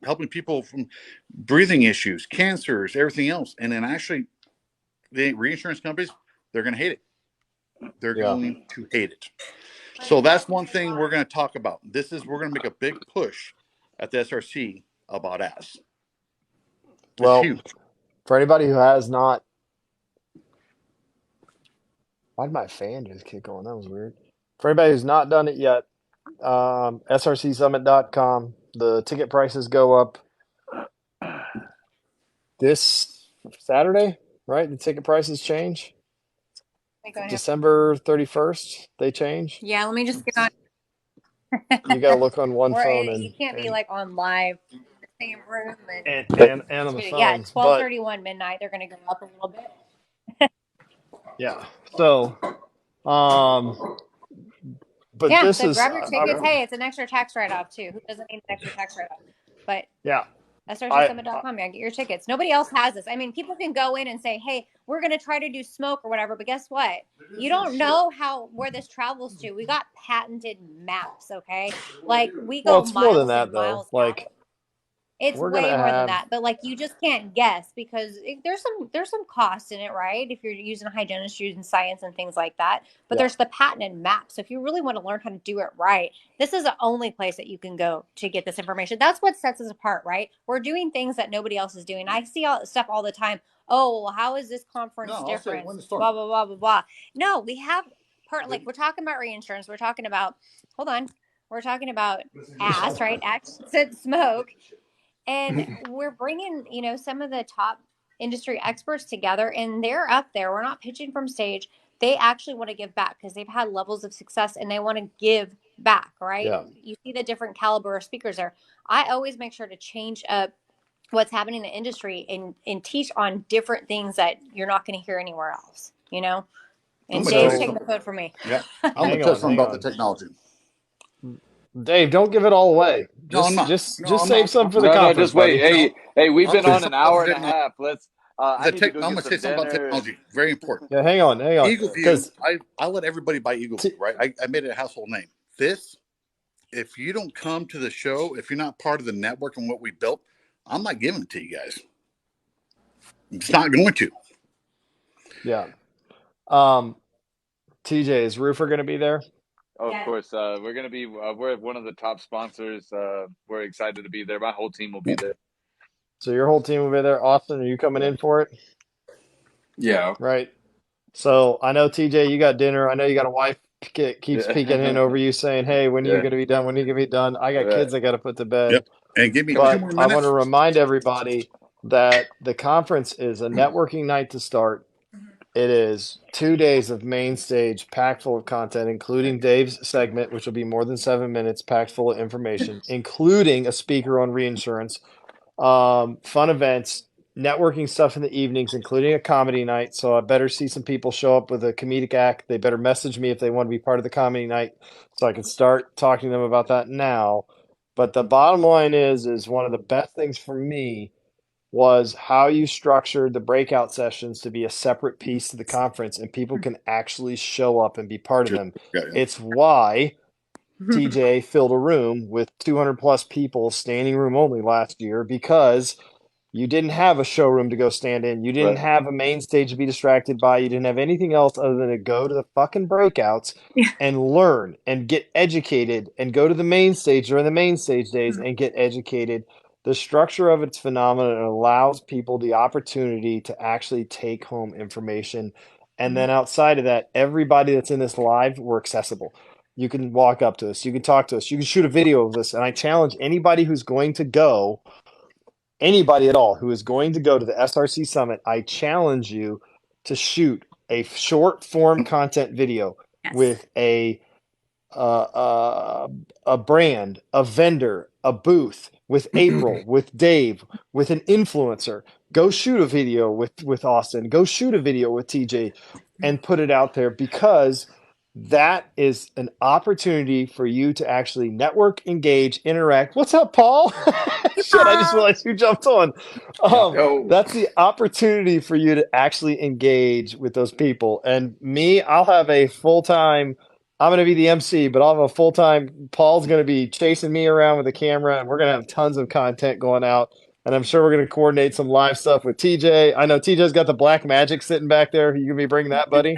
helping people from breathing issues, cancers, everything else. And then actually, the reinsurance companies, they're going to hate it. They're going to hate it. So that's one thing we're going to talk about. We're going to make a big push at the SRC about ass. Well, huge. For anybody who has not, why did my fan just kick on? That was weird. For anybody who's not done it yet, srcsummit.com. The ticket prices go up this Saturday, right? The ticket prices change. December 31st, they change. Yeah, let me just get on. You got to look on one phone. You can't be like on live in the same room. And on the phone. Yeah, 12:31 midnight. They're going to go up a little bit. Yeah. So, but yeah, this so is grab your tickets. Hey, it's an extra tax write-off too. Who doesn't need an extra tax write-off? But yeah, srcsummit.com. Yeah, get your tickets. Nobody else has this. I mean, people can go in and say, "Hey, we're going to try to do smoke or whatever," but guess what? You don't know where this travels to. We got patented maps, okay? Like we go it's miles more than that, and miles. though. Like it's way more than that, but like you just can't guess because there's some cost in it, right? If you're using hygienist shoes and science and things like that, but there's the patented map. So if you really want to learn how to do it right, this is the only place that you can go to get this information. That's what sets us apart, right? We're doing things that nobody else is doing. I see all stuff all the time. Oh, well, how is this conference different? Blah blah blah blah blah. No, we have we're talking about reinsurance. We're talking about we're talking about ass, right? Accent smoke. And we're bringing, some of the top industry experts together, and they're up there. We're not pitching from stage. They actually want to give back because they've had levels of success and they want to give back, right? Yeah. You see the different caliber of speakers there. I always make sure to change up what's happening in the industry and teach on different things that you're not going to hear anywhere else, And Dave's taking the code for me. Yeah. I'm going to tell something about the technology. Dave, don't give it all away. Just save some for the conference. No, just wait. Hey, we've been on an hour and a half. Let's. I'm going to say something about technology. Very important. Yeah, hang on. Eagle View. I let everybody buy Eagle View, right? I made it a household name. If you don't come to the show, if you're not part of the network and what we built, I'm not giving it to you guys. It's not going to. Yeah. TJ, is Roofer going to be there? Oh, of course. We're going to be, we're one of the top sponsors. We're excited to be there. My whole team will be there. So your whole team will be there. Austin, are you coming in for it? Yeah. Right. So I know, TJ, you got dinner. I know you got a wife keeps peeking in over you saying, hey, when are you going to be done? When are you going to be done? I got kids I got to put to bed. Yep. And give me 2 more minutes. I want to remind everybody that the conference is a networking night to start. It is 2 days of main stage packed full of content, including Dave's segment, which will be more than 7 minutes, packed full of information, including a speaker on reinsurance, fun events, networking stuff in the evenings, including a comedy night. So I better see some people show up with a comedic act. They better message me if they want to be part of the comedy night so I can start talking to them about that now. But the bottom line is one of the best things for me was how you structured the breakout sessions to be a separate piece to the conference and people can actually show up and be part of them. It's why TJ filled a room with 200 plus people, standing room only last year, because you didn't have a showroom to go stand in. You didn't have a main stage to be distracted by. You didn't have anything else other than to go to the fucking breakouts and learn and get educated and go to the main stage during the main stage days and get educated. The structure of it's phenomenal. It allows people the opportunity to actually take home information. And then outside of that, everybody that's in this live, we're accessible. You can walk up to us. You can talk to us. You can shoot a video of us. And I challenge anybody who's going to go, anybody at all who is going to go to the SRC Summit, I challenge you to shoot a short form content video with a brand, a vendor, a booth, with April, with Dave, with an influencer. Go shoot a video with Austin. Go shoot a video with TJ and put it out there, because that is an opportunity for you to actually network, engage, interact. What's up, Paul? Shit, I just realized you jumped on. That's the opportunity for you to actually engage with those people. And me, I'll have a full-time, I'm going to be the MC, but I'll have a full-time, Paul's going to be chasing me around with a camera, and we're going to have tons of content going out. And I'm sure we're going to coordinate some live stuff with TJ. I know TJ's got the black magic sitting back there. You going to be bringing that, buddy?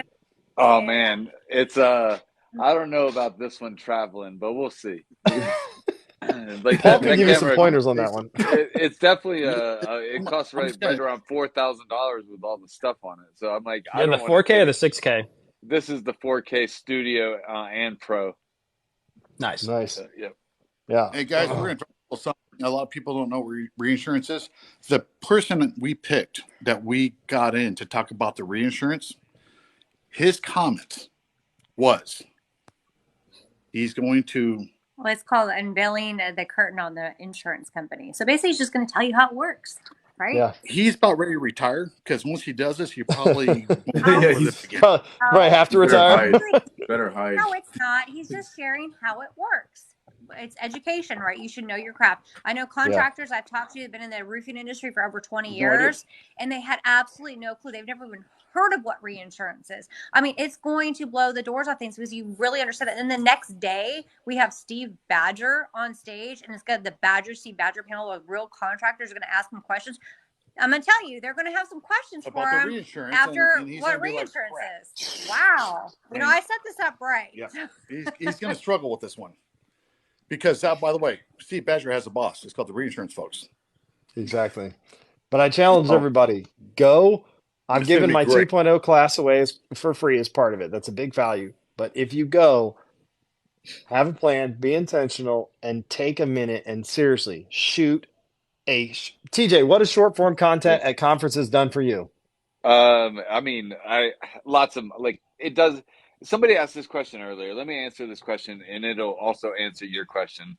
Oh man, it's I don't know about this one traveling, but we'll see. Like Paul can give you some pointers on that one. It's definitely it costs right around $4,000 with all the stuff on it. So I'm like, the 4K or the 6K? This is the 4K Studio and Pro. Nice. So, yep. Yeah. Hey guys, we're going to talk something. A lot of people don't know what reinsurance is. The person we picked that we got in to talk about the reinsurance, his comment was he's going to... Well, it's called unveiling the curtain on the insurance company. So basically, he's just going to tell you how it works, right? Yeah. He's about ready to retire, because once he does this, he probably probably have to retire. Better hide. No, it's not. He's just sharing how it works. It's education, right? You should know your craft. I know contractors I've talked to have been in the roofing industry for over 20 years, and they had absolutely no clue. They've never even heard of what reinsurance is. I mean, it's going to blow the doors off things because you really understand it. And the next day, we have Steve Badger on stage, and it's got the Steve Badger panel of real contractors are going to ask him questions. I'm going to tell you, they're going to have some questions about for him after what reinsurance is. Wow. You know, I set this up right. Yeah. He's going to struggle with this one. Because, by the way, Steve Badger has a boss. It's called the reinsurance folks. Exactly. But I challenge everybody. Go. I'm giving my 2.0 class away for free as part of it. That's a big value. But if you go, have a plan, be intentional, and take a minute and seriously shoot TJ, what has short form content at conferences done for you? I mean, lots of, like, it does. Somebody asked this question earlier. Let me answer this question, and it'll also answer your question.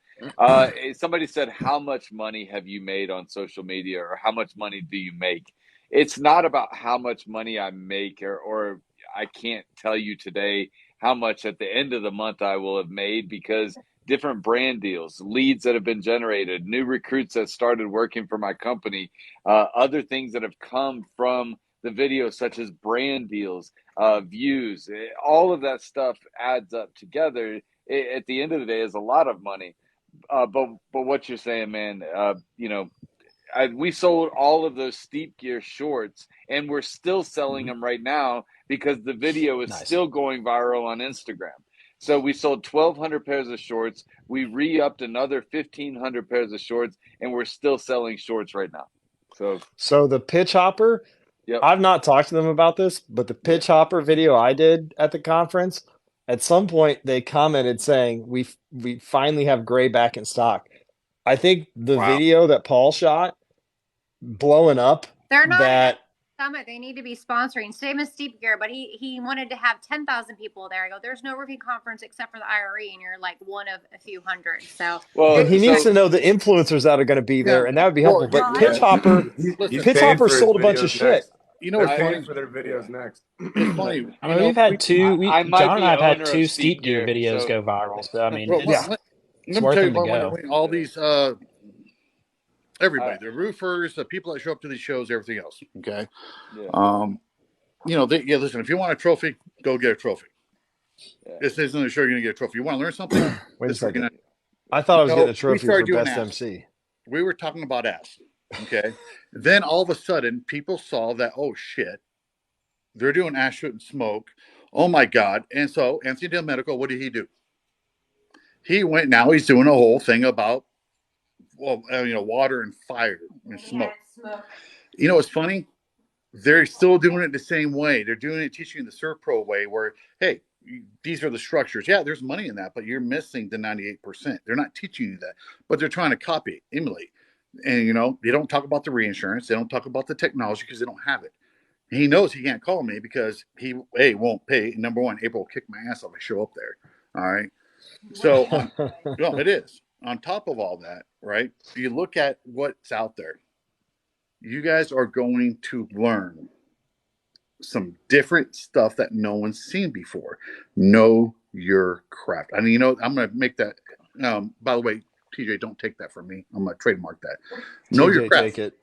Somebody said, how much money have you made on social media, or how much money do you make? It's not about how much money I make, or I can't tell you today how much at the end of the month I will have made, because different brand deals, leads that have been generated, new recruits that started working for my company, other things that have come from the video, such as brand deals, views, all of that stuff adds up together. At the end of the day, is a lot of money. But what you're saying, man, you know, we sold all of those steep gear shorts, and we're still selling them right now because the video is still going viral on Instagram. So we sold 1,200 pairs of shorts. We re-upped another 1,500 pairs of shorts, and we're still selling shorts right now. So the pitch hopper, I've not talked to them about this, but the pitch hopper video I did at the conference, at some point they commented saying we finally have gray back in stock. I think the video that Paul shot blowing up, they're not at Summit. They need to be sponsoring. Same as Steep Gear, but he wanted to have 10,000 people there. I go, there's no roofing conference except for the IRE, and you're like one of a few hundred. So he needs to know the influencers that are going to be there, and that would be helpful. But Pitch Hopper sold a bunch of shit. You know, they're paying for their videos next. It's funny. I mean, we've had two. John and I have had two Steep Gear videos go viral. So I mean, it's worth them to go. All these, everybody, the roofers, the people that show up to these shows, everything else. Okay. You know, listen. If you want a trophy, go get a trophy. This isn't a show you're going to get a trophy. You want to learn something? Wait a second. I thought I was getting a trophy for best MC. We were talking about ass. Okay. Then all of a sudden, people saw that, oh shit, they're doing ass, shoot, and smoke. Oh my God. And so Anthony Del Medico, what did he do? He went, now he's doing a whole thing about, water and fire and smoke. You know what's funny? They're still doing it the same way. They're doing it, teaching the Surf Pro way where, hey, these are the structures. Yeah, there's money in that, but you're missing the 98%. They're not teaching you that, but they're trying to copy, emulate. And, they don't talk about the reinsurance. They don't talk about the technology because they don't have it. He knows he can't call me because he won't pay. Number one, April will kick my ass if I show up there. All right. So no, it is. On top of all that, right? You look at what's out there. You guys are going to learn some different stuff that no one's seen before. Know your craft. I mean, I'm going to make that. By the way, TJ, don't take that from me. I'm going to trademark that. Know TJ, your craft. Take it.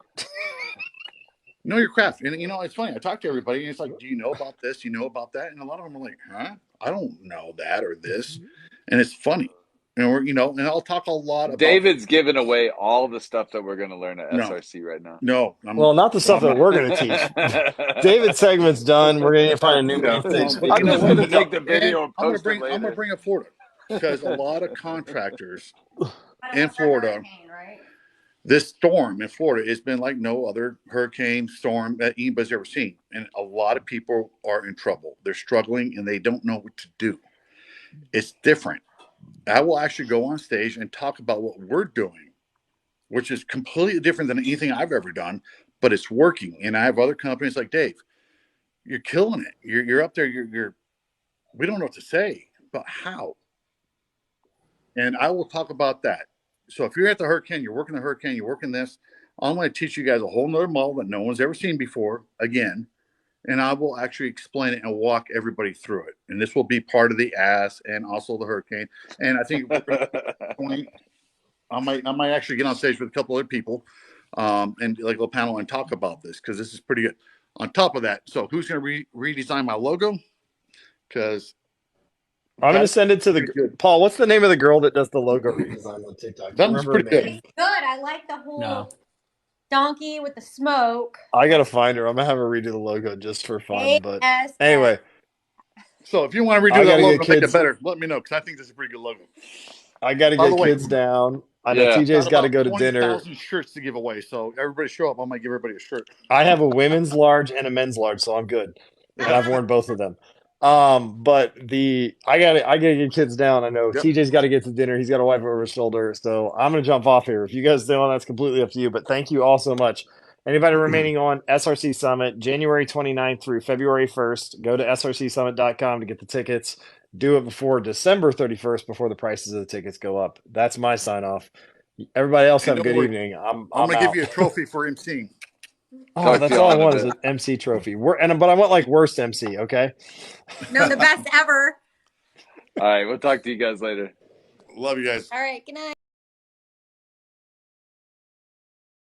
Know your craft. And, it's funny. I talk to everybody, and it's like, do you know about this? You know about that? And a lot of them are like, huh? I don't know that or this. And it's funny. And and I'll talk a lot about. David's giving away all the stuff that we're going to learn at SRC right now. No. Not the stuff that we're going to teach. David's segment's done. We're going to find a new main thing. I'm just going to take the video and I'm post it later. I'm going to bring up Florida because a lot of contractors in Florida, this storm in Florida has been like no other hurricane storm that anybody's ever seen. And a lot of people are in trouble. They're struggling and they don't know what to do. It's different. I will actually go on stage and talk about what we're doing, which is completely different than anything I've ever done, but it's working. And I have other companies like, Dave, you're killing it. You're up there. We don't know what to say, but how? And I will talk about that. So if you're at the hurricane, you're working the hurricane, you're working this, I'm going to teach you guys a whole nother model that no one's ever seen before again. And I will actually explain it and walk everybody through it. And this will be part of the ASS and also the hurricane. And I think I might actually get on stage with a couple other people and like a panel and talk about this because this is pretty good. On top of that, so who's going to redesign my logo? Because I'm going to send it to Paul. What's the name of the girl that does the logo redesign on TikTok? That was pretty good. Good. I like the whole donkey with the smoke. I got to find her. I'm going to have her redo the logo just for fun. But anyway. So if you want to redo that logo and make it better, let me know because I think this is a pretty good logo. I got to get kids down. I know TJ's got to go to dinner. 20,000 shirts to give away. So everybody show up. I might give everybody a shirt. I have a women's large and a men's large, so I'm good. And I've worn both of them. But I gotta get kids down. I know TJ's got to get to dinner. He's got a wife over his shoulder. So I'm going to jump off here. If you guys don't, that's completely up to you. But thank you all so much. Anybody remaining on SRC Summit, January 29th through February 1st, go to srcsummit.com to get the tickets. Do it before December 31st, before the prices of the tickets go up. That's my sign off. Everybody else have a good evening. I'm going to give you a trophy for emceeing. Oh, that's all I want is an MC trophy. But I want like worst MC, okay? No, the best ever. All right, we'll talk to you guys later. Love you guys. All right, good night.